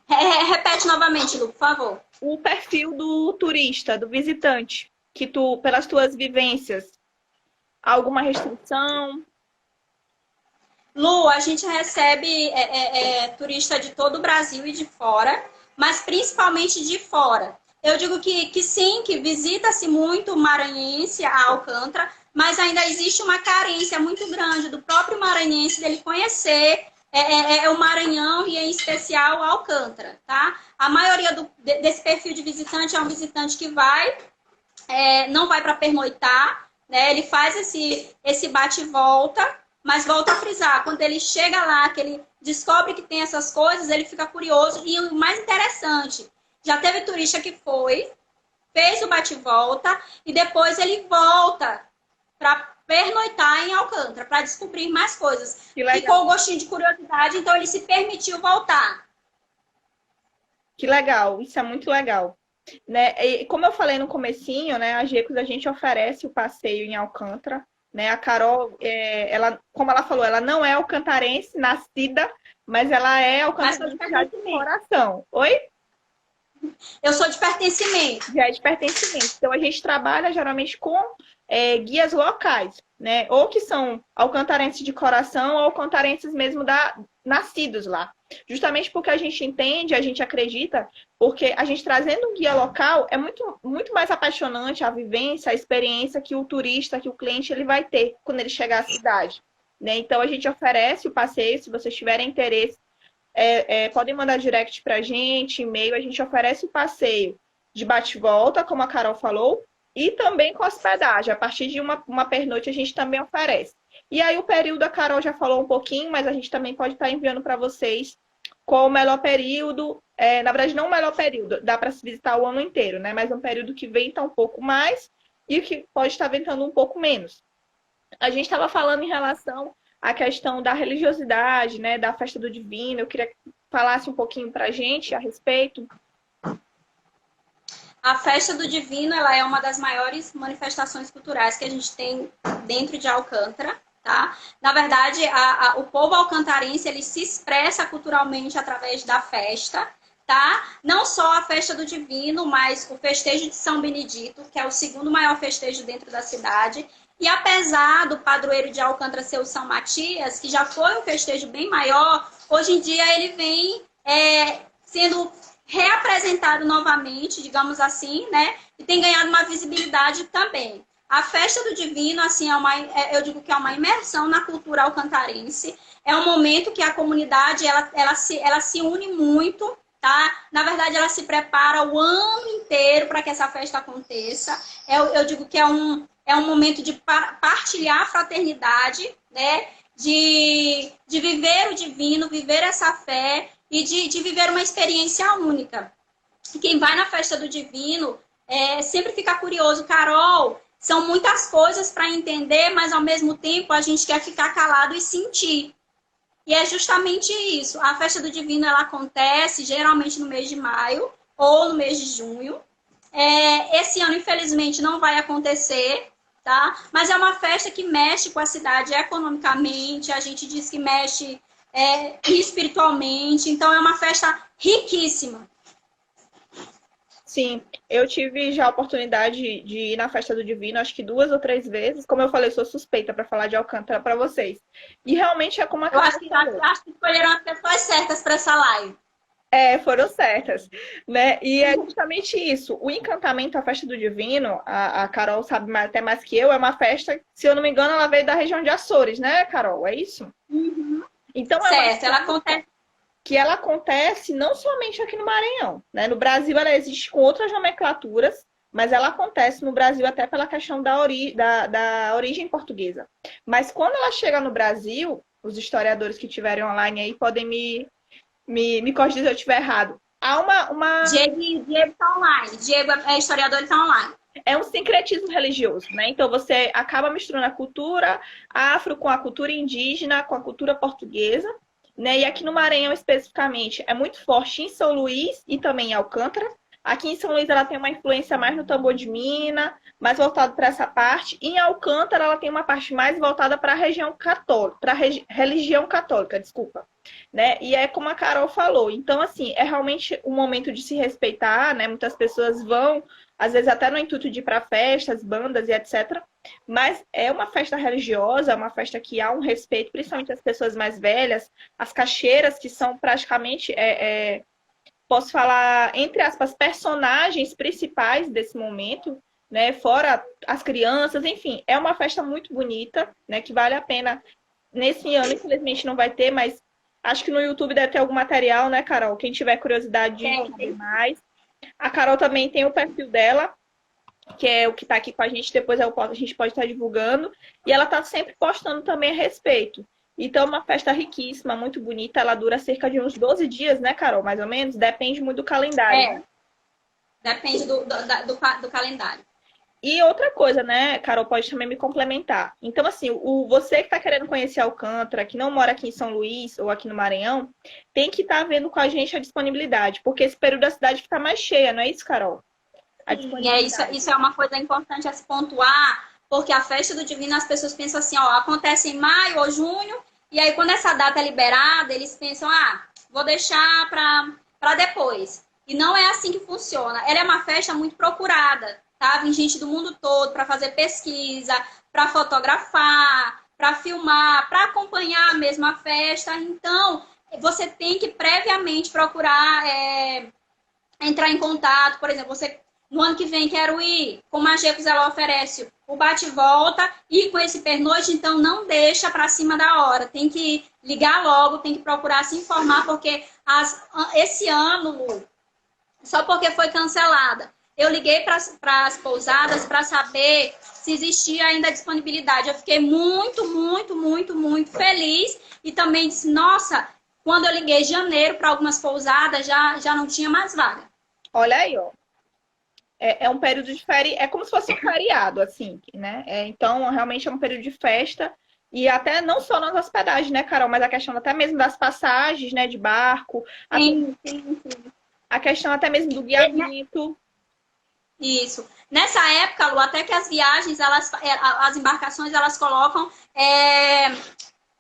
Repete novamente, Lu, por favor. O perfil do turista, do visitante, que tu, pelas tuas vivências, há alguma restrição? Lu, a gente recebe turista de todo o Brasil e de fora, mas principalmente de fora. Eu digo que sim, que visita-se muito o maranhense, a Alcântara, mas ainda existe uma carência muito grande do próprio maranhense dele conhecer o Maranhão e, em especial, a Alcântara, tá? A maioria desse perfil de visitante é um visitante que não vai para pernoitar, né? Ele faz esse bate e volta, mas volta a frisar, quando ele chega lá, que ele descobre que tem essas coisas, ele fica curioso. E o mais interessante, já teve turista que fez o bate e volta, e depois ele volta para pernoitar em Alcântara, para descobrir mais coisas. Ficou o gostinho de curiosidade, então ele se permitiu voltar. Que legal, isso é muito legal. Né? E como eu falei no comecinho, né, a Gecos a gente oferece o passeio em Alcântara, né? A Carol, ela, como ela falou, ela não é alcantarense, nascida, mas ela é Mas sou de alcantarense já de pertencimento. coração. Oi? Eu sou de pertencimento. Já é de pertencimento. Então, a gente trabalha geralmente com guias locais, né? Ou que são alcantarenses de coração ou alcantarenses mesmo nascidos lá. Justamente porque a gente entende, a gente acredita, porque a gente trazendo um guia local é muito, muito mais apaixonante a vivência, a experiência que o turista, que o cliente ele vai ter quando ele chegar à cidade. Né? Então, a gente oferece o passeio, se vocês tiverem interesse, podem mandar direct pra gente, e-mail, a gente oferece o passeio de bate-volta, como a Carol falou, e também com hospedagem. A partir de uma pernoite a gente também oferece. E aí o período a Carol já falou um pouquinho, mas a gente também pode estar enviando para vocês qual o melhor período. Na verdade, não o melhor período, dá para se visitar o ano inteiro, né? Mas um período que venta um pouco mais e que pode estar ventando um pouco menos. A gente estava falando em relação à questão da religiosidade, né, da festa do divino. Eu queria que falasse um pouquinho para a gente a respeito. A festa do Divino, ela é uma das maiores manifestações culturais que a gente tem dentro de Alcântara, tá? Na verdade, o povo alcantarense, ele se expressa culturalmente através da festa, tá? Não só a festa do Divino, mas o festejo de São Benedito, que é o segundo maior festejo dentro da cidade. E apesar do padroeiro de Alcântara ser o São Matias, que já foi um festejo bem maior, hoje em dia ele vem sendo reapresentado novamente, digamos assim, né? E tem ganhado uma visibilidade também. A festa do Divino, assim, eu digo que é uma imersão na cultura alcantarense. É um momento que a comunidade ela se une muito, tá? Na verdade, ela se prepara o ano inteiro para que essa festa aconteça. Eu digo que é um momento de partilhar a fraternidade, né? De viver o divino, viver essa fé e de viver uma experiência única. Quem vai na festa do divino sempre fica curioso, Carol, são muitas coisas para entender, mas ao mesmo tempo a gente quer ficar calado e sentir. E é justamente isso. A festa do divino ela acontece geralmente no mês de maio ou no mês de junho. Esse ano, infelizmente, não vai acontecer, tá? Mas é uma festa que mexe com a cidade economicamente, a gente diz que mexe espiritualmente, então é uma festa riquíssima. Sim, eu tive já a oportunidade de ir na festa do Divino, acho que 2 ou 3 vezes. Como eu falei, eu sou suspeita para falar de Alcântara para vocês. E realmente é como a Eu acho que escolheram as pessoas certas para essa live. Foram certas, né? E é justamente isso. O encantamento, a festa do Divino, a Carol sabe até mais que eu, é uma festa, se eu não me engano, ela veio da região de Açores, né, Carol? É isso? Uhum. Então, certo, ela acontece. Que ela acontece não somente aqui no Maranhão, né? No Brasil ela existe com outras nomenclaturas, mas ela acontece no Brasil até pela questão da origem portuguesa. Mas quando ela chega no Brasil, os historiadores que estiverem online aí podem me corrigir se eu estiver errado. Há uma... Diego está online. Diego é historiador e está online. É um sincretismo religioso, né? Então você acaba misturando a cultura afro com a cultura indígena, com a cultura portuguesa, né? E aqui no Maranhão, especificamente, é muito forte em São Luís e também em Alcântara. Aqui em São Luís ela tem uma influência mais no tambor de mina, mais voltado para essa parte. E em Alcântara ela tem uma parte mais voltada para a região católica, para a religião católica, desculpa. Né? E é como a Carol falou. Então, assim, é realmente um momento de se respeitar, né? Muitas pessoas vão, às vezes até no intuito de ir para festas, bandas e etc. Mas é uma festa religiosa, é uma festa que há um respeito, principalmente as pessoas mais velhas, as caixeiras, que são praticamente, posso falar, entre aspas, personagens principais desse momento, né? Fora as crianças, enfim, é uma festa muito bonita, né? Que vale a pena. Nesse ano, infelizmente, não vai ter, mas acho que no YouTube deve ter algum material, né, Carol? Quem tiver curiosidade de saber mais. A Carol também tem o perfil dela, que é o que está aqui com a gente, depois a gente pode estar divulgando. E ela está sempre postando também a respeito. Então, uma festa riquíssima, muito bonita. Ela dura cerca de uns 12 dias, né, Carol? Mais ou menos? Depende muito do calendário. Depende do calendário. E outra coisa, né, Carol, pode também me complementar. Então, assim, você que está querendo conhecer Alcântara, que não mora aqui em São Luís ou aqui no Maranhão, tem que estar vendo com a gente a disponibilidade, porque esse período da cidade fica mais cheia, não é isso, Carol? Isso é uma coisa importante a se pontuar, Porque a festa do Divino, as pessoas pensam assim, ó, acontece em maio ou junho, e aí quando essa data é liberada, eles pensam, ah, vou deixar para depois. E não é assim que funciona. Ela é uma festa muito procurada, tá? Vem gente do mundo todo para fazer pesquisa, para fotografar, para filmar, para acompanhar a mesma festa. Então, você tem que previamente procurar entrar em contato. Por exemplo, você no ano que vem quero ir, como a Gecos ela oferece o bate e volta e com esse pernoite, então não deixa para cima da hora. Tem que ligar logo, tem que procurar se informar, porque esse ano, Lu, só porque foi cancelada, eu liguei para as pousadas para saber se existia ainda disponibilidade. Eu fiquei muito, muito, muito, muito feliz e também disse, nossa, quando eu liguei em janeiro para algumas pousadas, já não tinha mais vaga. Olha aí, ó. É um período de férias, é como se fosse um feriado, assim, né? Então, realmente é um período de festa. E até não só nas hospedagens, né, Carol? Mas a questão até mesmo das passagens, né, de barco. Sim. A questão até mesmo do guiamento. Isso. Nessa época, Lu, até que as viagens, as embarcações, elas colocam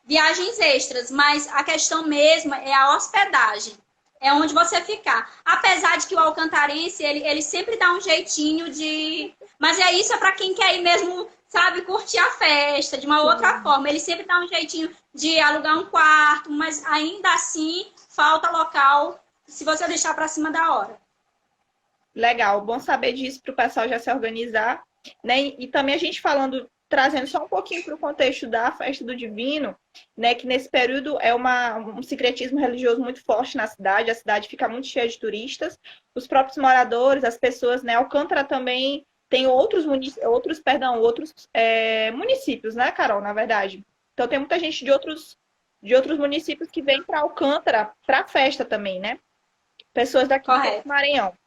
viagens extras, mas a questão mesmo é a hospedagem. É onde você ficar. Apesar de que o alcantarense, ele sempre dá um jeitinho de... Mas isso é para quem quer ir mesmo, sabe, curtir a festa de uma outra forma. Ele sempre dá um jeitinho de alugar um quarto, mas ainda assim falta local se você deixar para cima da hora. Legal, bom saber disso para o pessoal já se organizar, né? E também a gente trazendo só um pouquinho para o contexto da festa do Divino, né? Que nesse período é um sincretismo religioso muito forte na cidade, a cidade fica muito cheia de turistas, os próprios moradores, as pessoas, né? Alcântara também tem outros municípios, né, Carol, na verdade. Então tem muita gente de outros municípios que vem para Alcântara para a festa também, né? Pessoas daqui do Maranhão.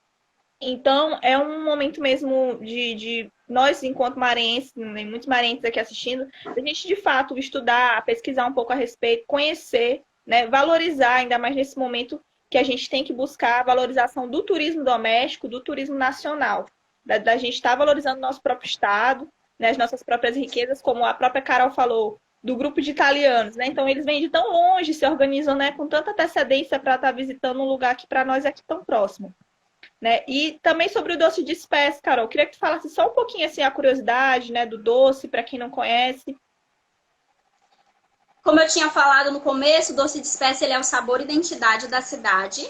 Então, é um momento mesmo de nós, enquanto maranhenses, muitos maranhenses aqui assistindo, a gente, de fato, estudar, pesquisar um pouco a respeito, conhecer, né, valorizar, ainda mais nesse momento que a gente tem que buscar a valorização do turismo doméstico, do turismo nacional, da gente estar valorizando o nosso próprio estado, né, as nossas próprias riquezas, como a própria Carol falou, do grupo de italianos, né? Então, eles vêm de tão longe, se organizam, né, com tanta antecedência para estar visitando um lugar que para nós é aqui tão próximo. Né? E também sobre o doce de espécie, Carol, queria que tu falasse só um pouquinho assim a curiosidade, né, do doce, para quem não conhece. Como eu tinha falado no começo, o doce de espécie ele é o sabor e identidade da cidade.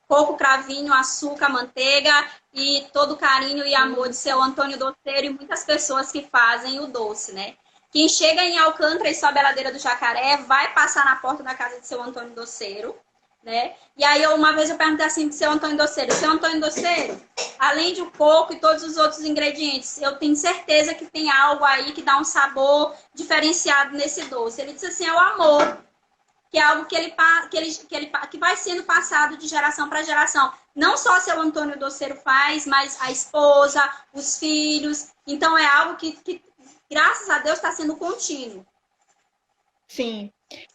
Coco, cravinho, açúcar, manteiga e todo o carinho e amor de seu Antônio Doceiro e muitas pessoas que fazem o doce, né? Quem chega em Alcântara e sobe a ladeira do Jacaré vai passar na porta da casa de seu Antônio Doceiro. Né? E aí, uma vez eu perguntei assim pro seu Antônio Doceiro, além de o coco e todos os outros ingredientes, eu tenho certeza que tem algo aí que dá um sabor diferenciado nesse doce. Ele disse assim, é o amor, que é algo que vai sendo passado de geração para geração. Não só seu Antônio Doceiro faz, mas a esposa, os filhos. Então, é algo que graças a Deus, está sendo contínuo. Sim.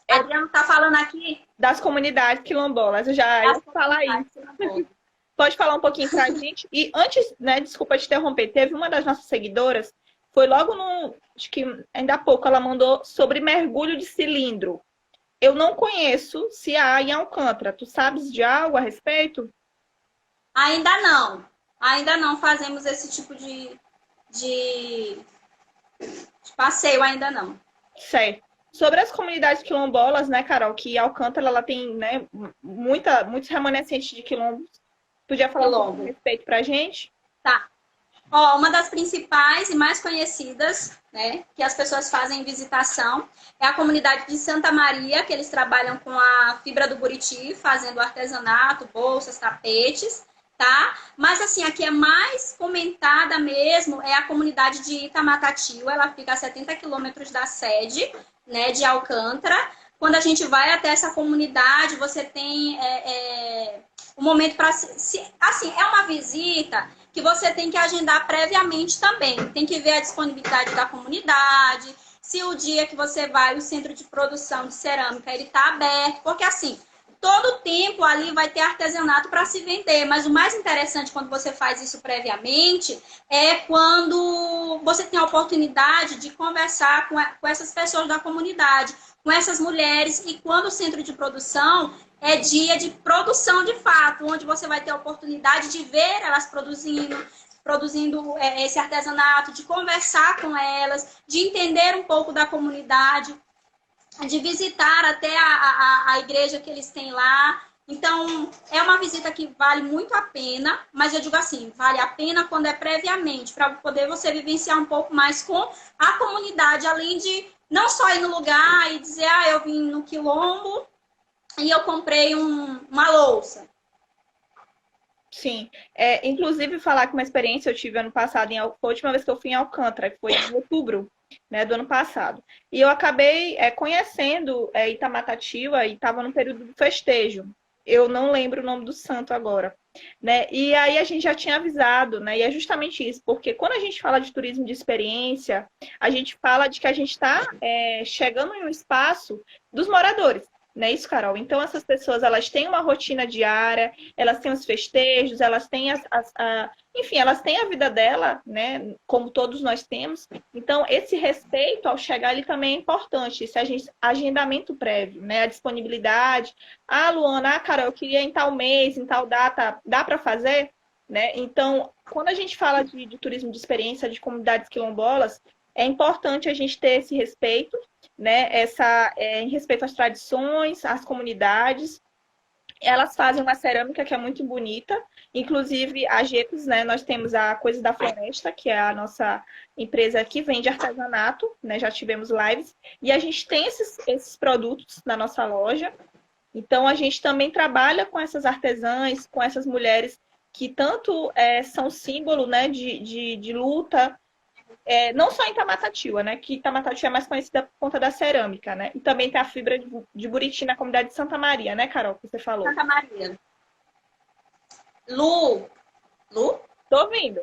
Adriano está falando aqui das comunidades quilombolas. Eu já ia falar isso. Pode falar um pouquinho pra gente? E antes, né, desculpa te interromper, teve uma das nossas seguidoras, foi logo acho que ainda há pouco, ela mandou sobre mergulho de cilindro. Eu não conheço se há em Alcântara. Tu sabes de algo a respeito? Ainda não. Ainda não fazemos esse tipo de passeio, ainda não. Certo. Sobre as comunidades quilombolas, né, Carol, que Alcântara ela tem, né, muitos remanescentes de quilombos. Podia falar um pouco a respeito pra gente? Tá. Ó, uma das principais e mais conhecidas, né, que as pessoas fazem visitação, é a comunidade de Santa Maria, que eles trabalham com a fibra do Buriti, fazendo artesanato, bolsas, tapetes, tá? Mas, assim, a que é mais comentada mesmo é a comunidade de Itamatatiba, ela fica a 70 quilômetros da sede, né, de Alcântara. Quando a gente vai até essa comunidade, você tem um momento para... Assim, é uma visita que você tem que agendar previamente também. Tem que ver a disponibilidade da comunidade, se o dia que você vai, o centro de produção de cerâmica, ele está aberto. Porque, assim, todo tempo ali vai ter artesanato para se vender. Mas o mais interessante quando você faz isso previamente é quando você tem a oportunidade de conversar com essas pessoas da comunidade, com essas mulheres, e quando o centro de produção é dia de produção de fato, onde você vai ter a oportunidade de ver elas produzindo esse artesanato, de conversar com elas, de entender um pouco da comunidade, de visitar até a igreja que eles têm lá. Então, é uma visita que vale muito a pena, mas eu digo assim, vale a pena quando é previamente, para poder você vivenciar um pouco mais com a comunidade, além de não só ir no lugar e dizer, eu vim no quilombo e eu comprei uma louça. Sim, inclusive falar que uma experiência eu tive ano passado, foi a última vez que eu fui em Alcântara, que foi em outubro, né, do ano passado. E eu acabei conhecendo Itamatatiba e estava no período do festejo. Eu não lembro o nome do santo agora, né? E aí a gente já tinha avisado, né? E é justamente isso, porque quando a gente fala de turismo de experiência, a gente fala de que a gente está chegando em um espaço dos moradores. Não é isso, Carol? Então, essas pessoas, elas têm uma rotina diária, elas têm os festejos, elas têm enfim, elas têm a vida dela, né? Como todos nós temos. Então, esse respeito ao chegar ali também é importante. Esse agendamento prévio, né? A disponibilidade. Luana, Carol, eu queria em tal mês, em tal data, dá para fazer? Né? Então, quando a gente fala de turismo de experiência, de comunidades quilombolas, é importante a gente ter esse respeito, né? Em respeito às tradições, às comunidades. Elas fazem uma cerâmica que é muito bonita. Inclusive, a Gecos, né? Nós temos a Coisa da Floresta, que é a nossa empresa que vende artesanato, né? Já tivemos lives. E a gente tem esses produtos na nossa loja. Então, a gente também trabalha com essas artesãs, com essas mulheres que tanto são símbolo, né, de luta, não só em Itamatatiba, né? Que Itamatatiba é mais conhecida por conta da cerâmica, né? E também tem a fibra de Buriti na comunidade de Santa Maria, né, Carol? Que você falou. Santa Maria. Lu? Tô ouvindo.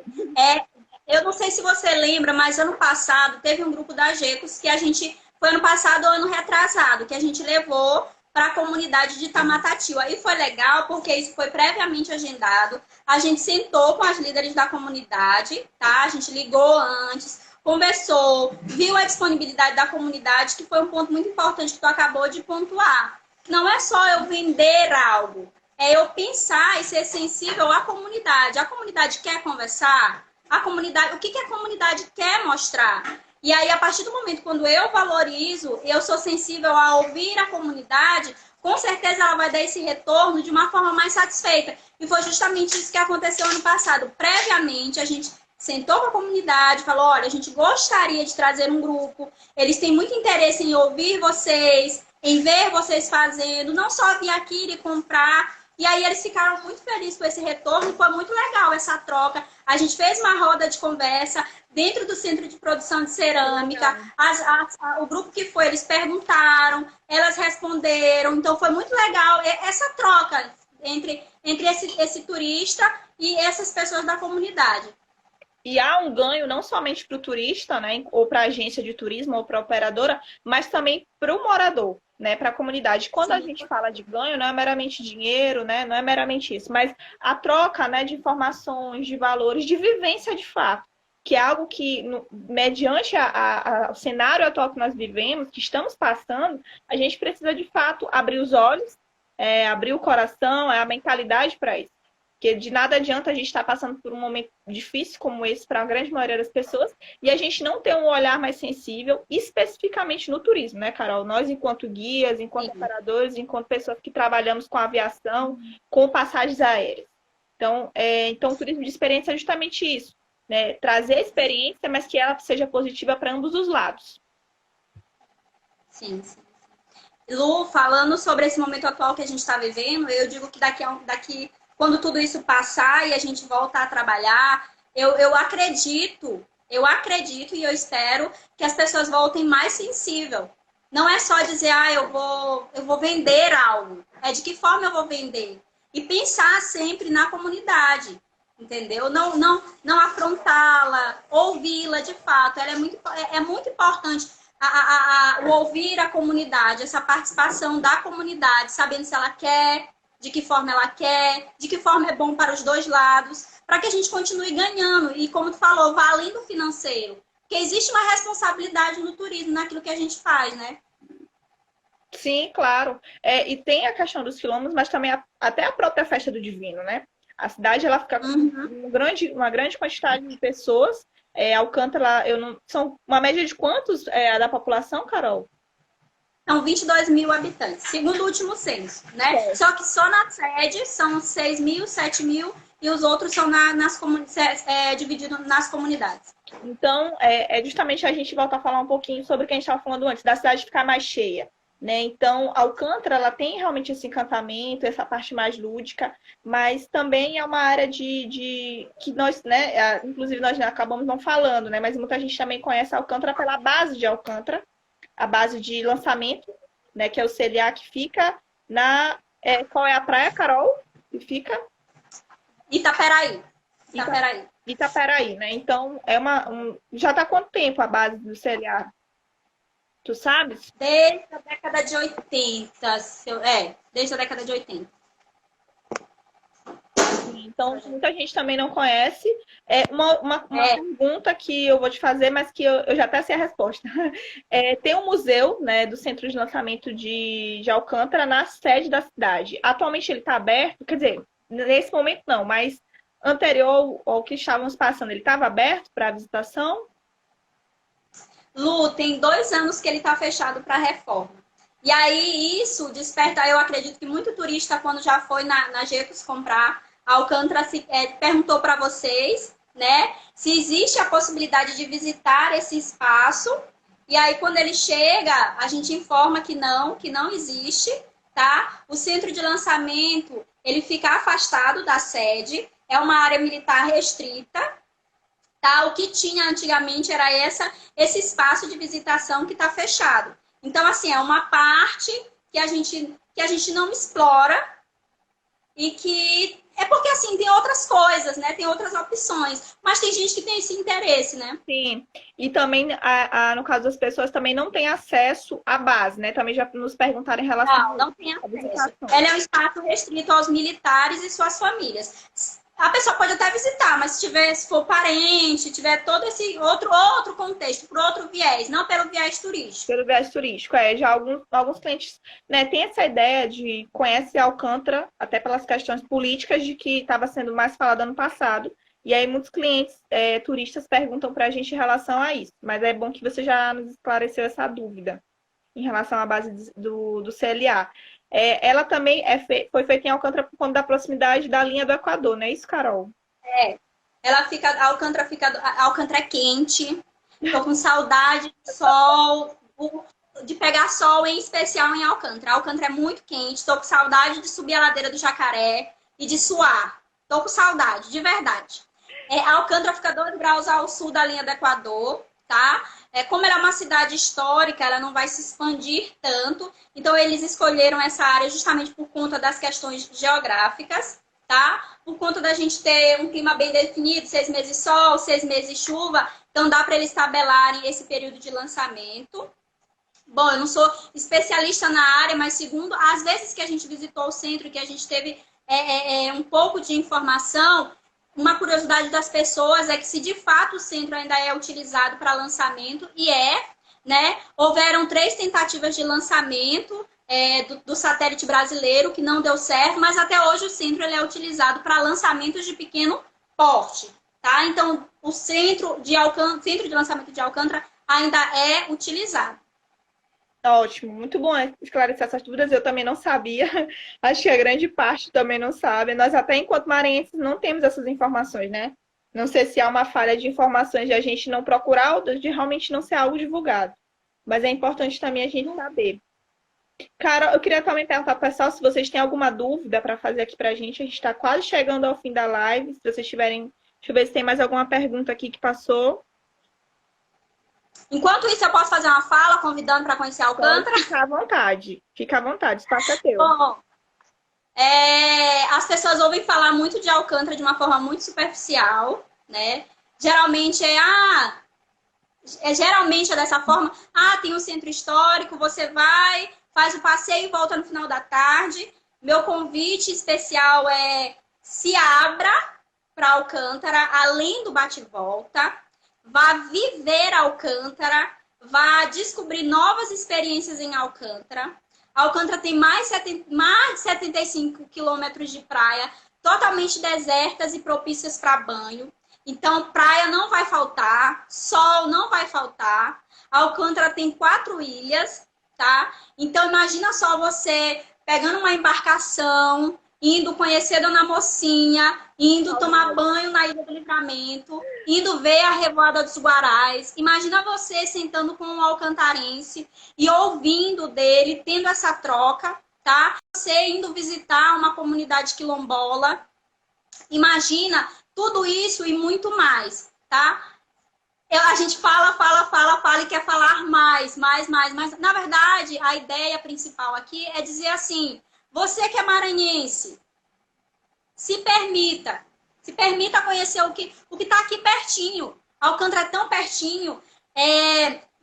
Eu não sei se você lembra, mas ano passado teve um grupo da Gecos que a gente... Foi ano passado ou ano retrasado, que a gente levou para a comunidade de Itamatatiba. E foi legal porque isso foi previamente agendado. A gente sentou com as líderes da comunidade, tá? A gente ligou antes, conversou, viu a disponibilidade da comunidade, que foi um ponto muito importante que tu acabou de pontuar. Não é só eu vender algo, é eu pensar e ser sensível à comunidade. A comunidade quer conversar? O que a comunidade quer mostrar? E aí, a partir do momento quando eu valorizo, eu sou sensível a ouvir a comunidade, com certeza ela vai dar esse retorno de uma forma mais satisfeita. E foi justamente isso que aconteceu ano passado. Previamente, a gente sentou com a comunidade, falou, olha, a gente gostaria de trazer um grupo, eles têm muito interesse em ouvir vocês, em ver vocês fazendo, não só vir aqui e comprar. E aí eles ficaram muito felizes com esse retorno, foi muito legal essa troca. A gente fez uma roda de conversa dentro do Centro de Produção de Cerâmica. O grupo que foi, eles perguntaram, elas responderam. Então foi muito legal essa troca entre esse turista e essas pessoas da comunidade. E há um ganho não somente para o turista, né, ou para a agência de turismo, ou para a operadora, mas também para o morador, né, para a comunidade. Quando a gente fala de ganho, não é meramente dinheiro, né, não é meramente isso, mas a troca, né, de informações, de valores, de vivência de fato, que é algo que, mediante o cenário atual que nós vivemos, que estamos passando, a gente precisa de fato abrir os olhos, abrir o coração, a mentalidade para isso. Porque de nada adianta a gente estar passando por um momento difícil como esse para a grande maioria das pessoas e a gente não ter um olhar mais sensível, especificamente no turismo, né, Carol? Nós, enquanto guias, enquanto operadores, enquanto pessoas que trabalhamos com aviação, com passagens aéreas. Então, o turismo de experiência é justamente isso, né? Trazer experiência, mas que ela seja positiva para ambos os lados. Sim. Lu, falando sobre esse momento atual que a gente está vivendo, eu digo que daqui quando tudo isso passar e a gente voltar a trabalhar, eu acredito e eu espero que as pessoas voltem mais sensível. Não é só dizer, eu vou vender algo. É de que forma eu vou vender? E pensar sempre na comunidade, entendeu? Não afrontá-la, ouvi-la de fato. Ela é muito importante o ouvir a comunidade, essa participação da comunidade, sabendo se ela quer, de que forma ela quer, de que forma é bom para os dois lados, para que a gente continue ganhando. E como tu falou, vai além do financeiro. Porque existe uma responsabilidade no turismo, naquilo que a gente faz, né? Sim, claro. E tem a questão dos quilombos, mas também até a própria festa do Divino, né? A cidade ela fica com Uhum. uma grande quantidade de pessoas. Alcântara, eu não, são uma média de quantos da população, Carol? São 22 mil habitantes, segundo o último censo, né? Certo. Só que só na sede são 6 mil, 7 mil e os outros são divididos nas comunidades. Então, justamente a gente volta a falar um pouquinho sobre o que a gente estava falando antes, da cidade ficar mais cheia, né? Então, Alcântara, ela tem realmente esse encantamento, essa parte mais lúdica, mas também é uma área que nós, né, inclusive nós já acabamos não falando, né? Mas muita gente também conhece Alcântara pela base de Alcântara, a base de lançamento, né? Que é o CLA, que fica qual é a praia, Carol? Que fica? Itaperaí. Itaperaí. Itaperaí, né? Então, já está há quanto tempo a base do CLA? Tu sabes? Desde a década de 80. Desde a década de 80. Então, muita gente também não conhece. Uma pergunta que eu vou te fazer, mas que eu já até sei a resposta. Tem um museu, né, do Centro de Lançamento de Alcântara na sede da cidade. Atualmente ele está aberto, quer dizer, nesse momento não, mas anterior ao que estávamos passando, ele estava aberto para visitação? Lu, tem 2 anos que ele está fechado para reforma. E aí isso desperta, eu acredito que muito turista, quando já foi na Gecos comprar, a Alcântara perguntou para vocês, né, se existe a possibilidade de visitar esse espaço. E aí, quando ele chega, a gente informa que não existe, tá? O centro de lançamento, ele fica afastado da sede, é uma área militar restrita, tá? O que tinha antigamente era esse espaço de visitação que está fechado. Então, assim, é uma parte que a gente não explora e que é porque, assim, tem outras coisas, né? Tem outras opções. Mas tem gente que tem esse interesse, né? Sim. E também, no caso das pessoas, também não tem acesso à base, né? Também já nos perguntaram em relação Não tem à acesso. visitação. Ele é um espaço restrito aos militares e suas famílias. A pessoa pode até visitar, mas se for parente, tiver todo esse outro contexto, por outro viés, não pelo viés turístico. Pelo viés turístico, já alguns clientes, né, têm essa ideia de conhece Alcântara, até pelas questões políticas de que estava sendo mais falado ano passado, e aí muitos clientes turistas perguntam para a gente em relação a isso, mas é bom que você já nos esclareceu essa dúvida em relação à base do CLA. Ela também foi feita em Alcântara por conta da proximidade da linha do Equador, não é isso, Carol? Alcântara é quente. Tô com saudade de sol, de pegar sol, em especial em Alcântara. Alcântara é muito quente. Tô com saudade de subir a ladeira do Jacaré e de suar. Tô com saudade, de verdade. Alcântara fica 2 graus ao sul da linha do Equador, tá? Como ela é uma cidade histórica, ela não vai se expandir tanto. Então, eles escolheram essa área justamente por conta das questões geográficas, tá? Por conta da gente ter um clima bem definido, 6 meses sol, 6 meses chuva. Então, dá para eles tabelarem esse período de lançamento. Bom, eu não sou especialista na área, mas segundo as vezes que a gente visitou o centro, que a gente teve um pouco de informação, uma curiosidade das pessoas é que se de fato o centro ainda é utilizado para lançamento, e né? Houveram 3 tentativas de lançamento do satélite brasileiro que não deu certo, mas até hoje o centro ele é utilizado para lançamentos de pequeno porte, tá? Então, o centro de lançamento de Alcântara ainda é utilizado. Ótimo, muito bom esclarecer essas dúvidas. Eu também não sabia, acho que a grande parte também não sabe. Nós, até enquanto maranhenses, não temos essas informações, né? Não sei se há uma falha de informações de a gente não procurar ou de realmente não ser algo divulgado. Mas é importante também a gente saber. Cara, eu queria também perguntar para o pessoal se vocês têm alguma dúvida para fazer aqui para a gente. A gente está quase chegando ao fim da live. Se vocês tiverem. Deixa eu ver se tem mais alguma pergunta aqui que passou. Enquanto isso, eu posso fazer uma fala convidando para conhecer Alcântara? Fica à vontade. Fica à vontade, o espaço é teu. Bom, as pessoas ouvem falar muito de Alcântara de uma forma muito superficial, né? Geralmente geralmente é dessa forma. Tem um centro histórico, você vai, faz o passeio e volta no final da tarde. Meu convite especial se abra para Alcântara, além do bate-volta. vá viver Alcântara, vá descobrir novas experiências em Alcântara. Alcântara tem mais de 75 quilômetros de praia, totalmente desertas e propícias para banho. Então, praia não vai faltar, sol não vai faltar. Alcântara tem 4 ilhas, tá? Então, imagina só você pegando uma embarcação, indo conhecer Dona Mocinha, indo tomar banho na Ilha do Livramento, indo ver a Revoada dos Guarais. Imagina você sentando com um alcantarense e ouvindo dele, tendo essa troca, tá? Você indo visitar uma comunidade quilombola. Imagina tudo isso e muito mais, tá? A gente fala e quer falar mais. Mas, na verdade, a ideia principal aqui é dizer assim, você que é maranhense, se permita conhecer o que está aqui pertinho. Alcântara é tão pertinho.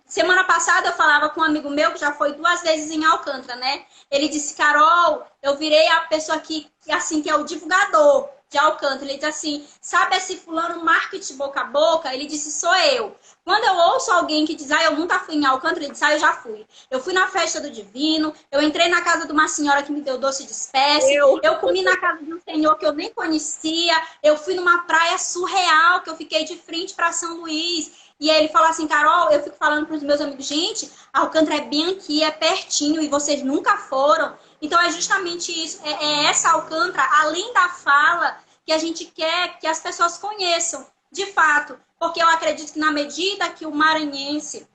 Semana passada eu falava com um amigo meu que já foi 2 vezes em Alcântara, né? Ele disse, Carol, eu virei a pessoa que é o divulgador de Alcântara. Ele disse assim, sabe esse fulano marketing boca a boca? Ele disse, sou eu. Quando eu ouço alguém que diz, eu nunca fui em Alcântara, ele diz, eu já fui. Eu fui na festa do Divino, eu entrei na casa de uma senhora que me deu doce de espécie, eu comi na casa de um senhor que eu nem conhecia, eu fui numa praia surreal, que eu fiquei de frente para São Luís. E aí ele fala assim, Carol, eu fico falando para os meus amigos, gente, Alcântara é bem aqui, é pertinho, e vocês nunca foram. Então é justamente isso, é essa Alcântara, além da fala, que a gente quer que as pessoas conheçam, de fato. Porque eu acredito que na medida que o maranhense,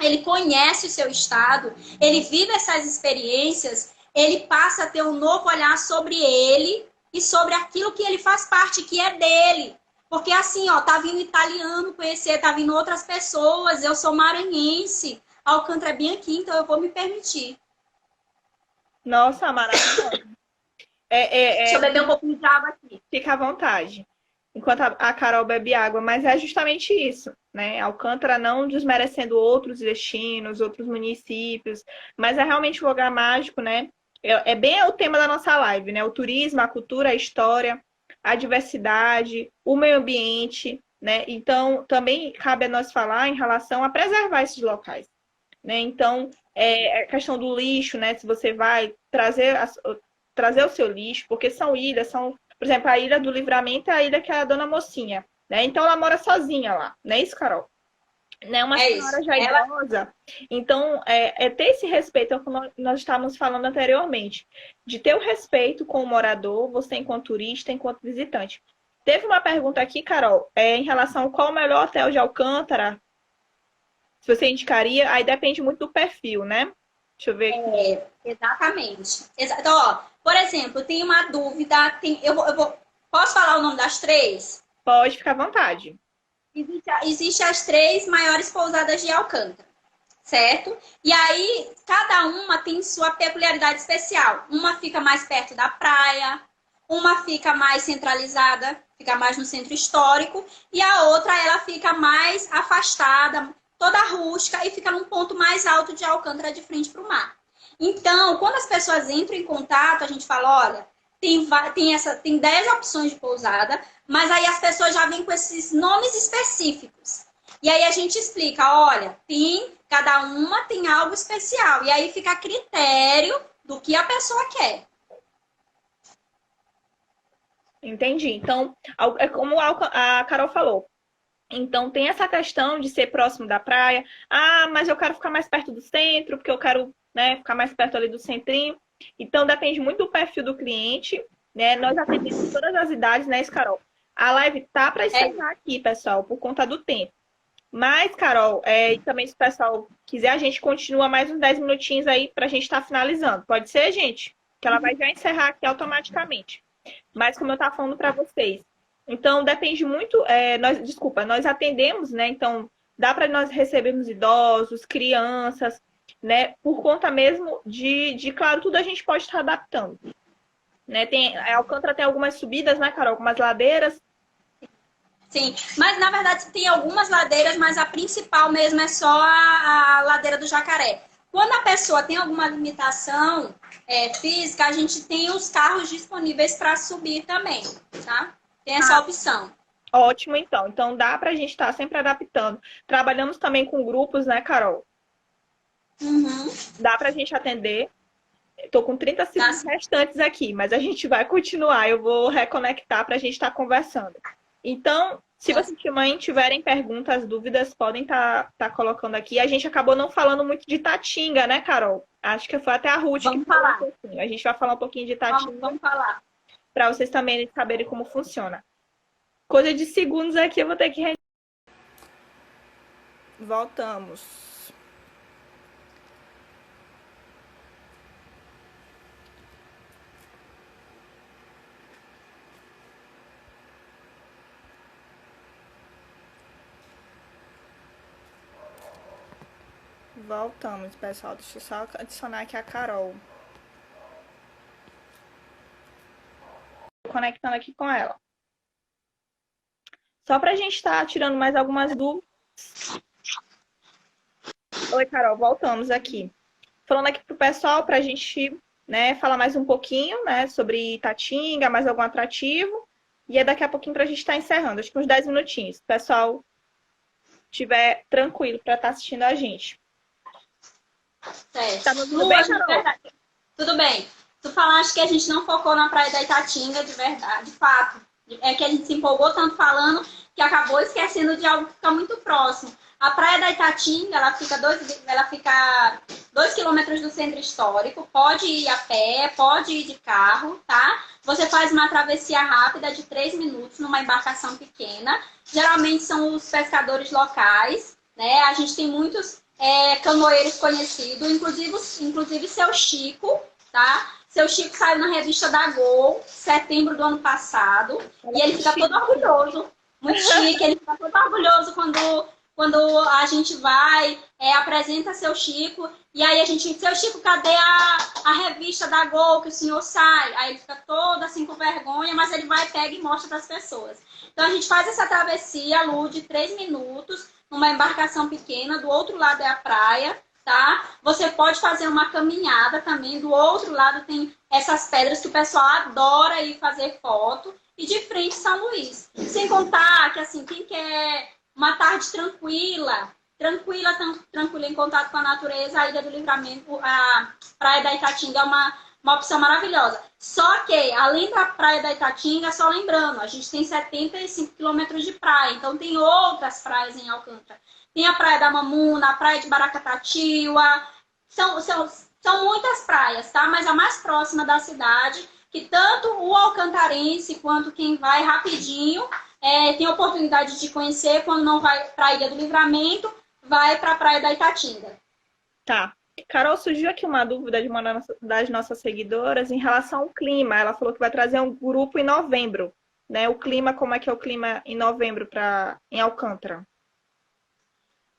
ele conhece o seu estado, ele vive essas experiências, ele passa a ter um novo olhar sobre ele e sobre aquilo que ele faz parte, que é dele. Porque assim, tá vindo italiano conhecer, tá vindo outras pessoas, eu sou maranhense, Alcântara é bem aqui, então eu vou me permitir. Nossa, maravilhoso. Deixa eu beber um pouquinho de água aqui. Fica à vontade. Enquanto a Carol bebe água, mas é justamente isso, né? Alcântara não desmerecendo outros destinos, outros municípios, mas é realmente um lugar mágico, né? É bem o tema da nossa live, né? O turismo, a cultura, a história, a diversidade, o meio ambiente, né? Então, também cabe a nós falar em relação a preservar esses locais, né? Então, a questão do lixo, né? Se você vai trazer o seu lixo, porque são ilhas, por exemplo, a Ilha do Livramento é a ilha que é a Dona Mocinha, né? Então, ela mora sozinha lá, não é isso, Carol? Né? Uma senhora isso. já idosa. Então, ter esse respeito, como nós estávamos falando anteriormente, de ter o respeito com o morador, você enquanto turista, enquanto visitante. Teve uma pergunta aqui, Carol, em relação a qual o melhor hotel de Alcântara, se você indicaria, aí depende muito do perfil, né? Deixa eu ver aqui. Exatamente. Então, por exemplo, tem uma dúvida, posso falar o nome das 3? Pode ficar à vontade. Existem as 3 maiores pousadas de Alcântara, certo? E aí, cada uma tem sua peculiaridade especial. Uma fica mais perto da praia, uma fica mais centralizada, fica mais no centro histórico, e a outra, ela fica mais afastada, toda rústica, e fica num ponto mais alto de Alcântara, de frente para o mar. Então, quando as pessoas entram em contato, a gente fala, olha, tem 10 opções de pousada, mas aí as pessoas já vêm com esses nomes específicos. E aí a gente explica, olha, cada uma tem algo especial. E aí fica a critério do que a pessoa quer. Entendi. Então, é como a Carol falou. Então, tem essa questão de ser próximo da praia. Mas eu quero ficar mais perto do centro, porque eu quero, né, ficar mais perto ali do centrinho. Então, depende muito do perfil do cliente, né? Nós atendemos todas as idades, né, Carol? A live tá para encerrar aqui, pessoal, por conta do tempo. Mas, Carol, e também se o pessoal quiser, a gente continua mais uns 10 minutinhos aí para a gente estar finalizando. Pode ser, gente? Que ela vai já encerrar aqui automaticamente. Mas, como eu estava falando para vocês, então depende muito. Nós atendemos, né? Então, dá para nós recebermos idosos, crianças, né? Por conta mesmo claro, tudo a gente pode estar adaptando. Né? Alcântara tem algumas subidas, né, Carol? Algumas ladeiras. Sim, mas na verdade tem algumas ladeiras, mas a principal mesmo é só a ladeira do Jacaré. Quando a pessoa tem alguma limitação física, a gente tem os carros disponíveis para subir também, tá? Tem essa opção. Ótimo, então. Então dá pra gente estar sempre adaptando. Trabalhamos também com grupos, né, Carol? Uhum. Dá pra gente atender. Estou com 30 Tá, segundos restantes aqui, mas a gente vai continuar. Eu vou reconectar para a gente estar conversando. Então, se tá. vocês também tiverem perguntas, dúvidas, podem tá colocando aqui. A gente acabou não falando muito de Tatinga, né, Carol? Acho que foi até a Ruth que Vamos falou um falar. pouquinho. A gente vai falar um pouquinho de Vamos, Tatinga vamos falar. para vocês também saberem como funciona. Coisa de segundos aqui, eu vou ter que. Voltamos. Voltamos, pessoal. Deixa eu só adicionar aqui a Carol. Conectando aqui com ela. Só para a gente estar tirando mais algumas dúvidas. Oi, Carol, voltamos aqui. Falando aqui pro pessoal para a gente, né, falar mais um pouquinho, né, sobre Itatinga, mais algum atrativo. E é daqui a pouquinho para a gente estar encerrando, acho que uns 10 minutinhos. Se o pessoal estiver tranquilo para estar assistindo a gente. Certo. Tá me ouvindo bem, Carol? Tudo bem. Tu falaste que a gente não focou na Praia da Itatinga, de verdade, de fato. É que a gente se empolgou tanto falando que acabou esquecendo de algo que fica muito próximo. A Praia da Itatinga, ela fica 2 quilômetros do centro histórico. Pode ir a pé, pode ir de carro, tá? Você faz uma travessia rápida de 3 minutos numa embarcação pequena. Geralmente são os pescadores locais, né? A gente tem muitos canoeiros conhecidos, inclusive seu Chico, tá? Seu Chico saiu na revista da Gol, setembro do ano passado, e ele fica todo orgulhoso, muito chique, ele fica todo orgulhoso quando a gente vai, apresenta seu Chico, e aí a gente, seu Chico, cadê a revista da Gol que o senhor sai? Aí ele fica todo assim com vergonha, mas ele vai, pega e mostra para as pessoas. Então a gente faz essa travessia, Lu, de 3 minutos, numa embarcação pequena, do outro lado é a praia, tá? Você pode fazer uma caminhada também, do outro lado tem essas pedras que o pessoal adora ir fazer foto, e de frente São Luís. Sem contar que, assim, quem quer uma tarde tranquila em contato com a natureza, a Ilha do Livramento, a Praia da Itatinga é uma opção maravilhosa. Só que, além da Praia da Itatinga, só lembrando, a gente tem 75 quilômetros de praia, então tem outras praias em Alcântara. Tem a Praia da Mamuna, a Praia de Baracatatiua, são muitas praias, tá? Mas a mais próxima da cidade, que tanto o alcantarense quanto quem vai rapidinho tem oportunidade de conhecer, quando não vai para a Ilha do Livramento, vai para a Praia da Itatinga. Tá. Carol, surgiu aqui uma dúvida de uma das nossas seguidoras em relação ao clima. Ela falou que vai trazer um grupo em novembro, né? O clima, como é que é o clima em novembro em Alcântara?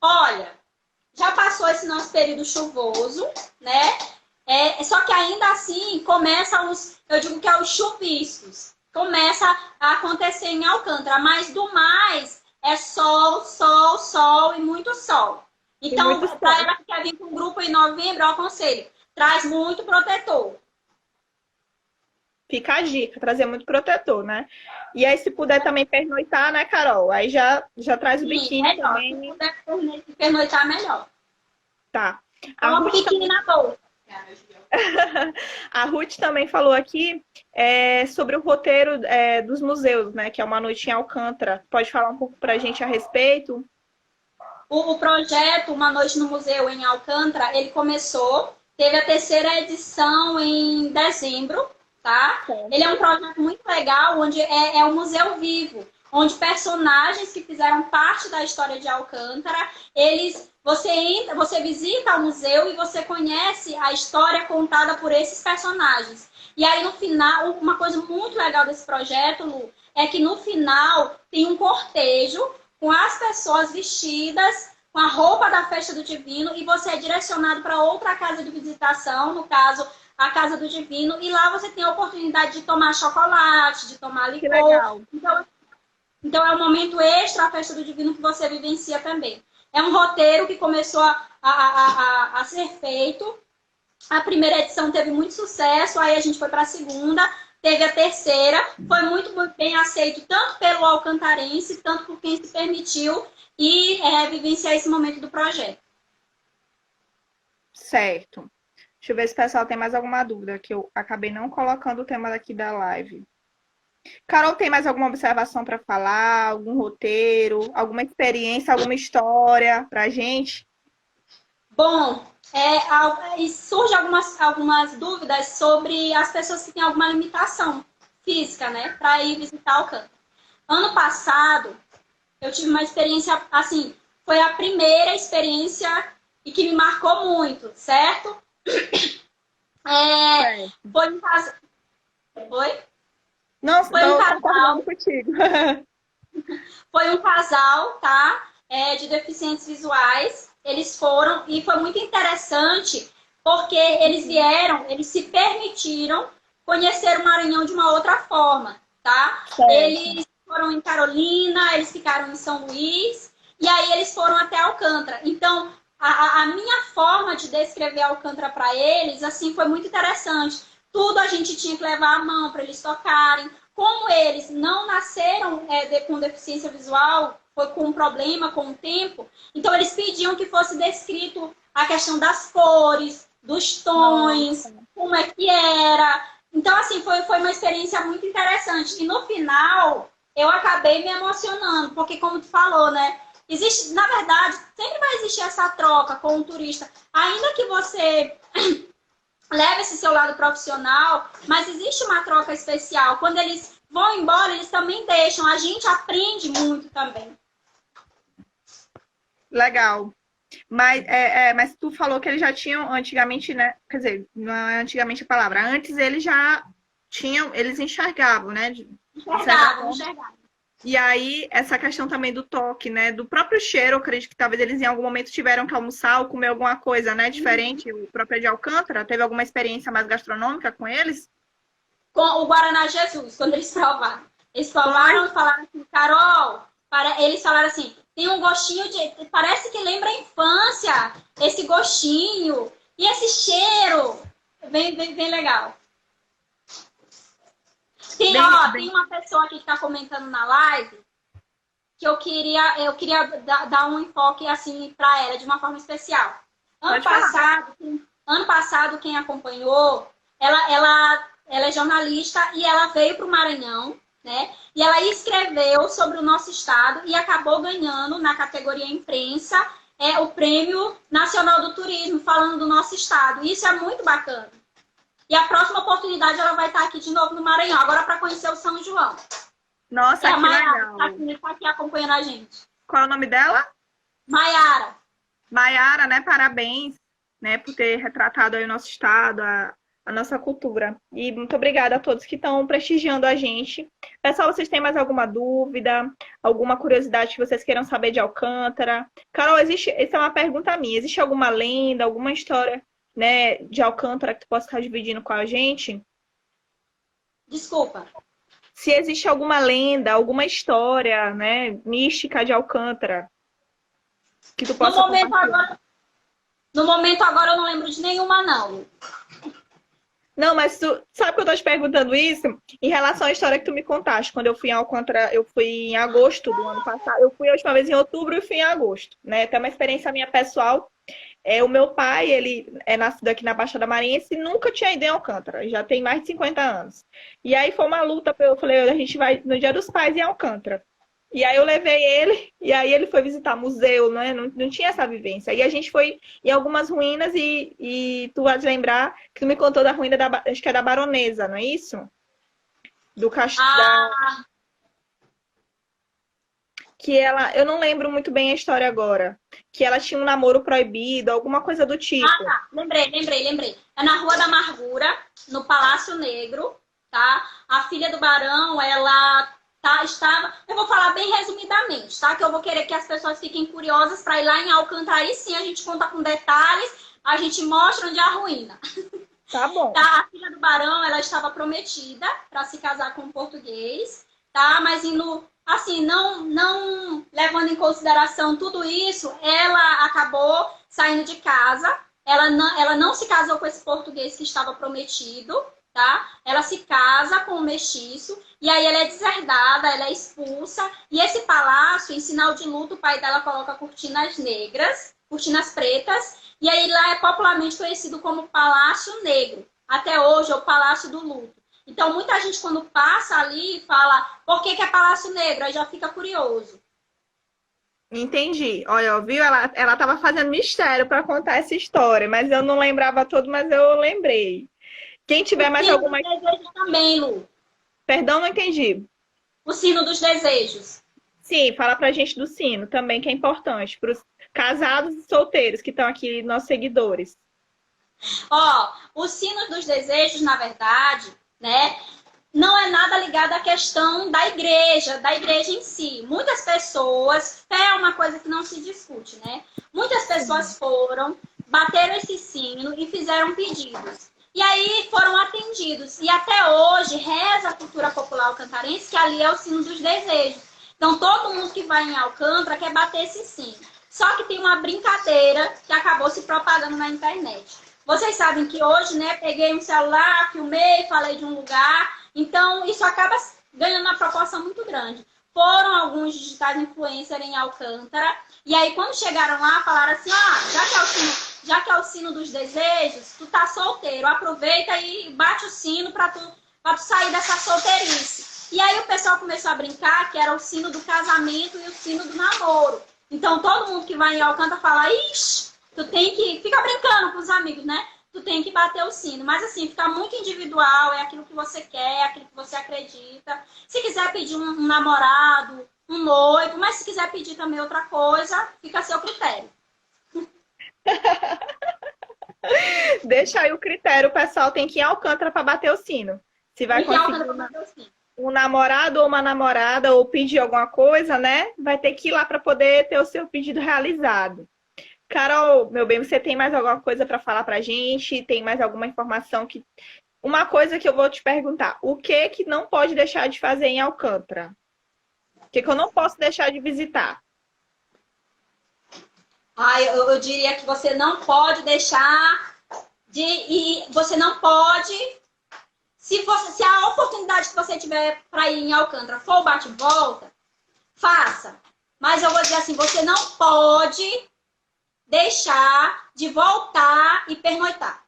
Olha, já passou esse nosso período chuvoso, né? Só que ainda assim começa eu digo que é os chuviscos. Começa a acontecer em Alcântara, mas do mais é sol, sol, sol e muito sol. Então, para ela que quer vir com um grupo em novembro, eu aconselho, traz muito protetor. Fica a dica, trazer muito protetor, né? E aí, se puder também pernoitar, né, Carol? Aí já traz o biquíni melhor. também. Se puder pernoitar, melhor. Tá. Coloca o biquíni na bolsa. A Ruth também falou aqui sobre o roteiro dos museus, né? Que é uma noite em Alcântara. Pode falar um pouco pra gente a respeito? O projeto Uma Noite no Museu em Alcântara, ele começou, teve a 3ª edição em dezembro, tá? Ele é um projeto muito legal, onde é um museu vivo, onde personagens que fizeram parte da história de Alcântara, você visita o museu e você conhece a história contada por esses personagens. E aí, no final, uma coisa muito legal desse projeto, Lu, é que no final tem um cortejo com as pessoas vestidas com a roupa da Festa do Divino e você é direcionado para outra casa de visitação, no caso, a Casa do Divino, e lá você tem a oportunidade de tomar chocolate, de tomar licor. Que legal. Então é um momento extra a Festa do Divino que você vivencia também. É um roteiro que começou a ser feito. A primeira edição teve muito sucesso, aí a gente foi para a segunda. teve a terceira, foi muito bem aceito, tanto pelo alcantarense, tanto por quem se permitiu e vivenciar esse momento do projeto. Certo. Deixa eu ver se o pessoal tem mais alguma dúvida, que eu acabei não colocando o tema daqui da live. Carol, tem mais alguma observação para falar? Algum roteiro? Alguma experiência? Alguma história para gente? Bom, surgem algumas dúvidas sobre as pessoas que têm alguma limitação física, né, para ir visitar Alcântara. Ano passado, eu tive uma experiência, assim, foi a primeira experiência e que me marcou muito, certo? Foi um casal. Foi? Não, foi um casal contigo. Foi um casal, tá? De deficientes visuais. Eles foram e foi muito interessante porque eles vieram, eles se permitiram conhecer o Maranhão de uma outra forma, tá? Certo. Eles foram em Carolina, eles ficaram em São Luís e aí eles foram até Alcântara. Então, a minha forma de descrever Alcântara para eles, assim, foi muito interessante. Tudo a gente tinha que levar a mão para eles tocarem. Como eles não nasceram com deficiência visual, foi com um problema com o tempo, então eles pediam que fosse descrito a questão das cores, dos tons, como é que era. Então, assim, foi uma experiência muito interessante. E no final, eu acabei me emocionando, porque como tu falou, né? Existe, na verdade, sempre vai existir essa troca com o turista. Ainda que você leve esse seu lado profissional, mas existe uma troca especial. Quando eles vão embora, eles também deixam. A gente aprende muito também. Legal. Mas tu falou que eles já tinham antigamente, né? Quer dizer, não é antigamente a palavra. Antes eles já tinham, eles enxergavam, né? Enxergavam. E aí, essa questão também do toque, né? Do próprio cheiro, eu acredito que talvez eles em algum momento tiveram que almoçar ou comer alguma coisa, né? Diferente, o próprio de Alcântara. Teve alguma experiência mais gastronômica com eles? Com o Guaraná Jesus, quando eles provaram. Eles provaram e falaram assim, Carol, eles falaram assim, tem um gostinho de... Parece que lembra a infância, esse gostinho. E esse cheiro, bem legal. Tem uma pessoa aqui que está comentando na live que eu queria dar um enfoque assim para ela de uma forma especial. Ano passado, quem acompanhou, ela é jornalista e ela veio para o Maranhão, né? E ela escreveu sobre o nosso estado e acabou ganhando na categoria imprensa o Prêmio Nacional do Turismo, falando do nosso estado. Isso é muito bacana. E a próxima oportunidade ela vai estar aqui de novo no Maranhão, agora para conhecer o São João. Nossa, que legal. Está aqui acompanhando a gente. Qual é o nome dela? Maiara. Maiara, né? Parabéns, né, por ter retratado aí o nosso estado, a nossa cultura. E muito obrigada a todos que estão prestigiando a gente. Pessoal, vocês têm mais alguma dúvida? Alguma curiosidade que vocês queiram saber de Alcântara? Carol, essa é uma pergunta minha. Existe alguma lenda, alguma história, né, de Alcântara que tu possa estar dividindo com a gente? Desculpa. Se existe alguma lenda, alguma história, né, mística de Alcântara que tu possa compartilhar. No momento agora eu não lembro de nenhuma, não. Não, mas tu sabe que eu tô te perguntando isso em relação à história que tu me contaste. Quando eu fui em Alcântara, eu fui em agosto do ano passado. Eu fui a última vez em outubro e fui em agosto, né? Tem uma experiência minha pessoal. O meu pai, ele é nascido aqui na Baixada Maranhense e nunca tinha ido em Alcântara. Já tem mais de 50 anos. E aí foi uma luta. Eu falei, a gente vai no Dia dos Pais em Alcântara. E aí eu levei ele, e aí ele foi visitar museu, né? Não tinha essa vivência. E a gente foi em algumas ruínas e tu vai lembrar que tu me contou da ruína acho que é da Baronesa, não é isso? Do castelo. Que ela, eu não lembro muito bem a história agora. Que ela tinha um namoro proibido, alguma coisa do tipo. Tá. Lembrei. É na Rua da Amargura, no Palácio Negro, tá? A filha do barão, ela... eu vou falar bem resumidamente, tá? Que eu vou querer que as pessoas fiquem curiosas para ir lá em Alcântara. Aí sim a gente conta com detalhes, a gente mostra onde é a ruína. Tá bom. Tá? A filha do barão, ela estava prometida para se casar com um português, tá? Mas assim, não levando em consideração tudo isso, ela acabou saindo de casa. Ela não se casou com esse português que estava prometido, tá? Ela se casa com o mestiço e aí ela é deserdada, ela é expulsa. E esse palácio, em sinal de luto, o pai dela coloca cortinas negras, cortinas pretas, e aí lá é popularmente conhecido como Palácio Negro. Até hoje é o Palácio do Luto. Então muita gente quando passa ali fala, por que é Palácio Negro? Aí já fica curioso. Entendi. Olha, viu? Ela tava fazendo mistério para contar essa história, mas eu não lembrava tudo, mas eu lembrei. Quem tiver O mais sino alguma. dos desejos também, Lu. Perdão, não entendi. O sino dos desejos. Sim, fala pra gente do sino também, que é importante, para os casados e solteiros que estão aqui, nossos seguidores. Ó, o sino dos desejos, na verdade, né, não é nada ligado à questão da igreja em si. Muitas pessoas, fé é uma coisa que não se discute, né? Muitas pessoas foram, bateram esse sino e fizeram pedidos. E aí foram atendidos. E até hoje reza a cultura popular alcantarense que ali é o sino dos desejos. Então todo mundo que vai em Alcântara quer bater esse sino. Só que tem uma brincadeira que acabou se propagando na internet. Vocês sabem que hoje, né, peguei um celular, filmei, falei de um lugar. Então, isso acaba ganhando uma proporção muito grande. Foram alguns digitais influencers em Alcântara. E aí, quando chegaram lá, falaram assim, já que é o sino dos desejos, tu tá solteiro, aproveita e bate o sino pra tu sair dessa solteirice. E aí o pessoal começou a brincar que era o sino do casamento e o sino do namoro. Então, todo mundo que vai em Alcântara fala, ixi, tu tem que... Fica brincando com os amigos, né? Tu tem que bater o sino. Mas assim, fica muito individual, é aquilo que você quer, é aquilo que você acredita. Se quiser pedir um namorado, um noivo, mas se quiser pedir também outra coisa, fica a seu critério. Deixa aí o critério, o pessoal tem que ir em Alcântara para bater o sino. Se vai conseguir um namorado ou uma namorada ou pedir alguma coisa, né? Vai ter que ir lá para poder ter o seu pedido realizado. Carol, meu bem, você tem mais alguma coisa para falar pra gente? Tem mais alguma informação que... Uma coisa que eu vou te perguntar. O que não pode deixar de fazer em Alcântara? O que eu não posso deixar de visitar? Eu diria que você não pode deixar de ir... Você não pode... Se a oportunidade que você tiver para ir em Alcântara for bate e volta, faça. Mas eu vou dizer assim, você não pode deixar de voltar e pernoitar.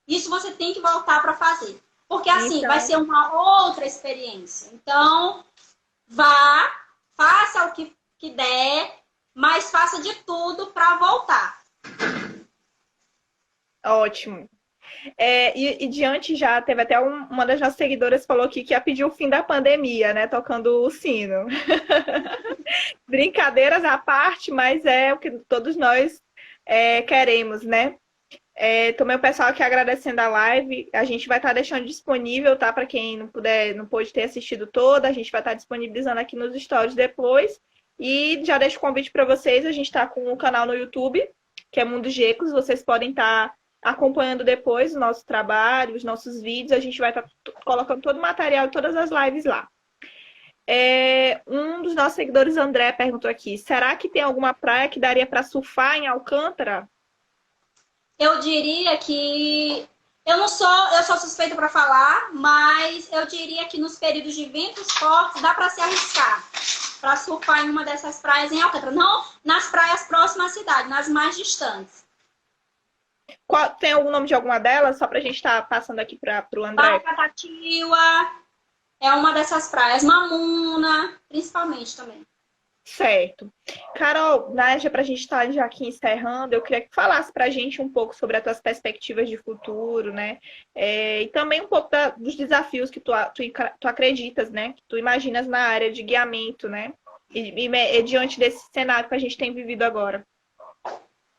Isso você tem que voltar para fazer. Porque assim, vai ser uma outra experiência. Então, vá, faça o que der, mas faça de tudo para voltar. Ótimo. E diante já teve até uma das nossas seguidoras falou aqui que ia pedir o fim da pandemia, né? Tocando o sino. Brincadeiras à parte, mas é o que todos nós queremos, né? Também o pessoal aqui agradecendo a live. A gente vai estar deixando disponível, tá? Para quem não pôde ter assistido toda, a gente vai estar disponibilizando aqui nos stories depois. E já deixo o convite para vocês. A gente está com um canal no YouTube, que é Mundo Gecos. Vocês podem estar acompanhando depois o nosso trabalho, os nossos vídeos. A gente vai estar colocando todo o material, todas as lives lá. Um dos nossos seguidores, André, perguntou aqui: será que tem alguma praia que daria para surfar em Alcântara? Eu diria que eu sou suspeita para falar, mas eu diria que nos períodos de ventos fortes dá para se arriscar para surfar em uma dessas praias em Alcântara, não nas praias próximas à cidade, nas mais distantes. Tem algum nome de alguma delas? Só para a gente estar passando aqui para o André. Pacatativa é uma dessas praias. Mamuna, principalmente também. Certo. Carol, Nádia, para a gente estar já aqui encerrando, eu queria que falasse para a gente um pouco sobre as tuas perspectivas de futuro, né? E também um pouco dos desafios que tu acreditas, né? Que tu imaginas na área de guiamento, né? E diante desse cenário que a gente tem vivido agora.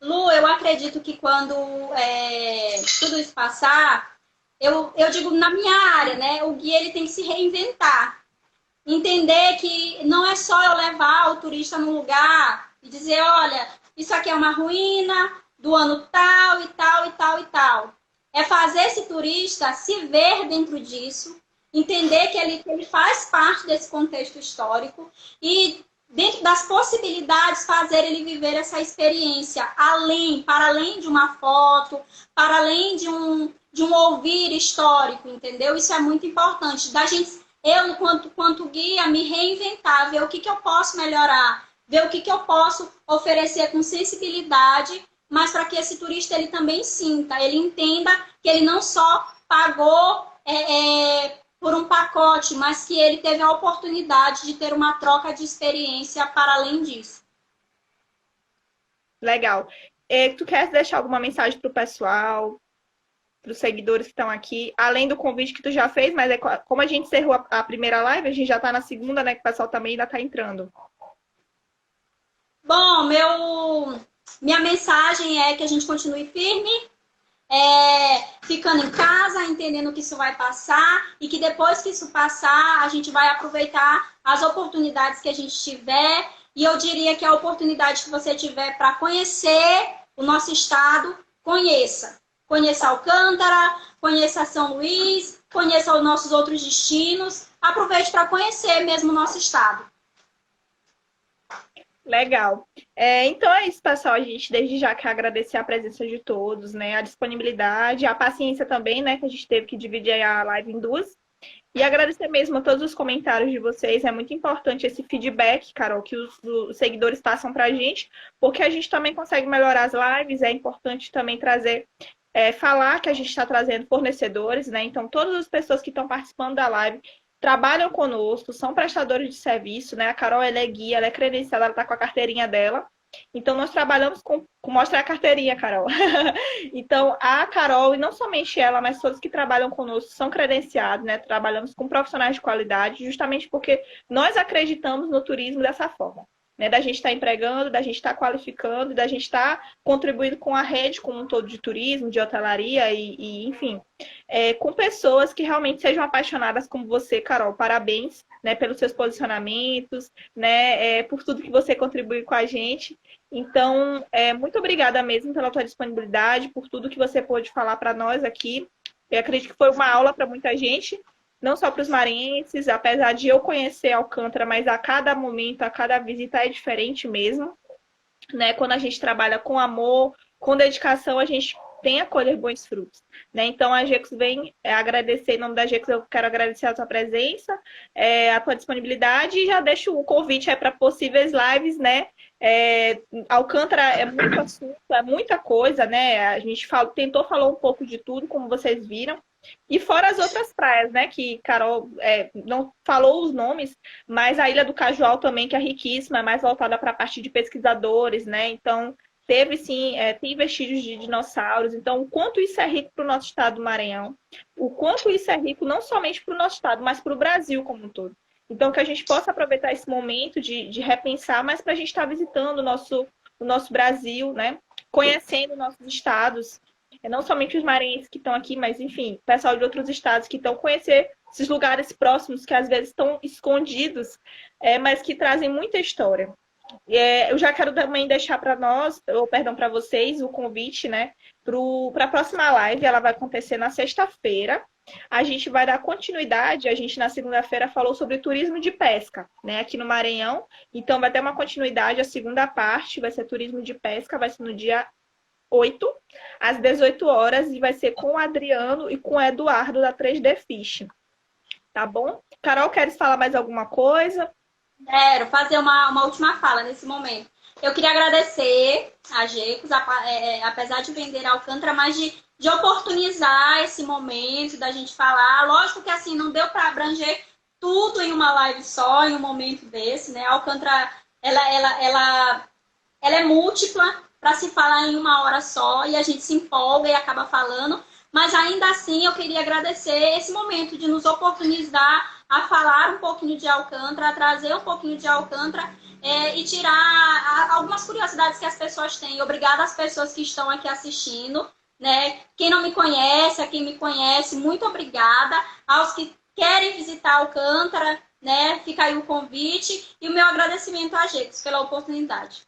Lu, eu acredito que quando tudo isso passar, eu digo na minha área, né? O guia ele tem que se reinventar. Entender que não é só eu levar o turista num lugar e dizer, olha, isso aqui é uma ruína do ano tal e tal e tal e tal. É fazer esse turista se ver dentro disso, entender que ele faz parte desse contexto histórico e dentro das possibilidades, fazer ele viver essa experiência para além de uma foto, para além de de um ouvir histórico, entendeu? Isso é muito importante. Da gente, eu, enquanto guia, me reinventar, ver o que eu posso melhorar, ver o que eu posso oferecer com sensibilidade, mas para que esse turista ele também sinta, ele entenda que ele não só pagou por um pacote, mas que ele teve a oportunidade de ter uma troca de experiência para além disso. Legal. Tu quer deixar alguma mensagem para o pessoal, para os seguidores que estão aqui, além do convite que tu já fez, mas como a gente encerrou a primeira live, a gente já está na segunda, né? Que o pessoal também ainda está entrando. Bom, minha mensagem é que a gente continue firme, ficando em casa, entendendo que isso vai passar e que depois que isso passar, a gente vai aproveitar as oportunidades que a gente tiver. E eu diria que a oportunidade que você tiver para conhecer o nosso estado, conheça. Conheça Alcântara, conheça São Luís, conheça os nossos outros destinos. Aproveite para conhecer mesmo o nosso estado. Legal. Então é isso, pessoal. A gente desde já quer agradecer a presença de todos, né? A disponibilidade, a paciência também, né? Que a gente teve que dividir a live em duas. E agradecer mesmo a todos os comentários de vocês. É muito importante esse feedback, Carol, que os seguidores passam pra gente, porque a gente também consegue melhorar as lives. É importante também trazer, falar que a gente está trazendo fornecedores, né? Então, todas as pessoas que estão participando da live trabalham conosco, são prestadores de serviço, né? A Carol, ela é guia, ela é credenciada, ela está com a carteirinha dela. Então, nós trabalhamos com mostra a carteirinha, Carol. Então, a Carol, e não somente ela, mas todos que trabalham conosco são credenciados, né? Trabalhamos com profissionais de qualidade, justamente porque nós acreditamos no turismo dessa forma. Né, da gente estar empregando, da gente estar qualificando, da gente estar contribuindo com a rede como um todo de turismo, de hotelaria enfim, com pessoas que realmente sejam apaixonadas como você, Carol. Parabéns, né, pelos seus posicionamentos, né, por tudo que você contribui com a gente. Então, muito obrigada mesmo pela tua disponibilidade, por tudo que você pôde falar para nós aqui. Eu acredito que foi uma aula para muita gente, não só para os maranhenses, apesar de eu conhecer Alcântara, mas a cada momento, a cada visita é diferente mesmo, né? Quando a gente trabalha com amor, com dedicação, a gente tem a colher bons frutos, né? Então a Gecos vem agradecer, em nome da Gecos eu quero agradecer a tua presença, a tua disponibilidade e já deixo o convite para possíveis lives, né? Alcântara é muito assunto, é muita coisa, né? A gente tentou falar um pouco de tudo, como vocês viram. E fora as outras praias, né? Que Carol não falou os nomes, mas a Ilha do Cajual também, que é riquíssima, é mais voltada para a parte de pesquisadores, né? Então, teve sim, tem vestígios de dinossauros. Então, o quanto isso é rico para o nosso estado do Maranhão, o quanto isso é rico não somente para o nosso estado, mas para o Brasil como um todo. Então, que a gente possa aproveitar esse momento de repensar, mas para a gente estar visitando o nosso Brasil, né? Conhecendo nossos estados. Não somente os maranhenses que estão aqui, mas, enfim, pessoal de outros estados que estão conhecer esses lugares próximos que às vezes estão escondidos, mas que trazem muita história. Eu já quero também deixar para nós, ou perdão, para vocês, o convite, né, para a próxima live. Ela vai acontecer na sexta-feira. A gente vai dar continuidade. A gente na segunda-feira falou sobre turismo de pesca, né, aqui no Maranhão. Então vai ter uma continuidade. A segunda parte vai ser turismo de pesca, vai ser no dia 8, às 18 horas, e vai ser com o Adriano e com o Eduardo da 3D Fish. Tá bom? Carol, queres falar mais alguma coisa? Quero fazer uma última fala nesse momento. Eu queria agradecer a Gecos, apesar de vender Alcântara, mas de oportunizar esse momento da gente falar. Lógico que assim, não deu para abranger tudo em uma live só, em um momento desse, né? A Alcântara, ela é múltipla para se falar em uma hora só e a gente se empolga e acaba falando. Mas ainda assim eu queria agradecer esse momento de nos oportunizar a falar um pouquinho de Alcântara, a trazer um pouquinho de Alcântara e tirar algumas curiosidades que as pessoas têm. Obrigada às pessoas que estão aqui assistindo, né? Quem não me conhece, a quem me conhece, muito obrigada. Aos que querem visitar Alcântara, né? Fica aí o convite e o meu agradecimento a Gecos pela oportunidade.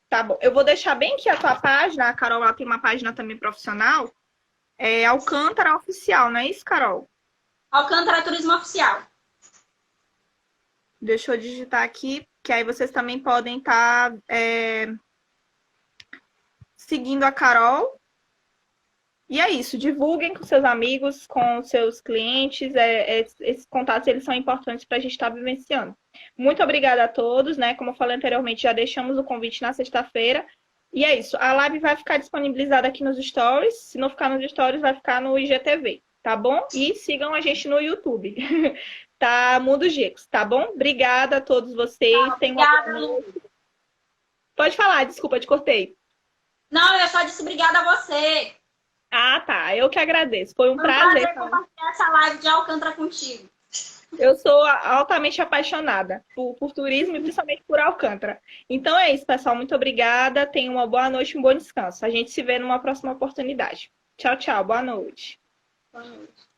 Tá bom. Eu vou deixar bem aqui a tua página. A Carol, ela tem uma página também profissional. Alcântara Oficial, não é isso, Carol? Alcântara Turismo Oficial. Deixa eu digitar aqui, que aí vocês também podem estar seguindo a Carol. E é isso, divulguem com seus amigos, com seus clientes, esses contatos eles são importantes para a gente estar vivenciando. Muito obrigada a todos, né? Como eu falei anteriormente, já deixamos o convite na sexta-feira. E é isso, a live vai ficar disponibilizada aqui nos stories, se não ficar nos stories, vai ficar no IGTV, tá bom? E sigam a gente no YouTube, tá? Mundo Gecos, tá bom? Obrigada a todos vocês. Obrigada, Lu. Pode falar, desculpa, te cortei. Não, eu só disse obrigada a você. Ah, tá. Eu que agradeço. Foi um prazer compartilhar essa live de Alcântara contigo. Eu sou altamente apaixonada por turismo e principalmente por Alcântara. Então é isso, pessoal. Muito obrigada. Tenham uma boa noite e um bom descanso. A gente se vê numa próxima oportunidade. Tchau, tchau. Boa noite. Boa noite.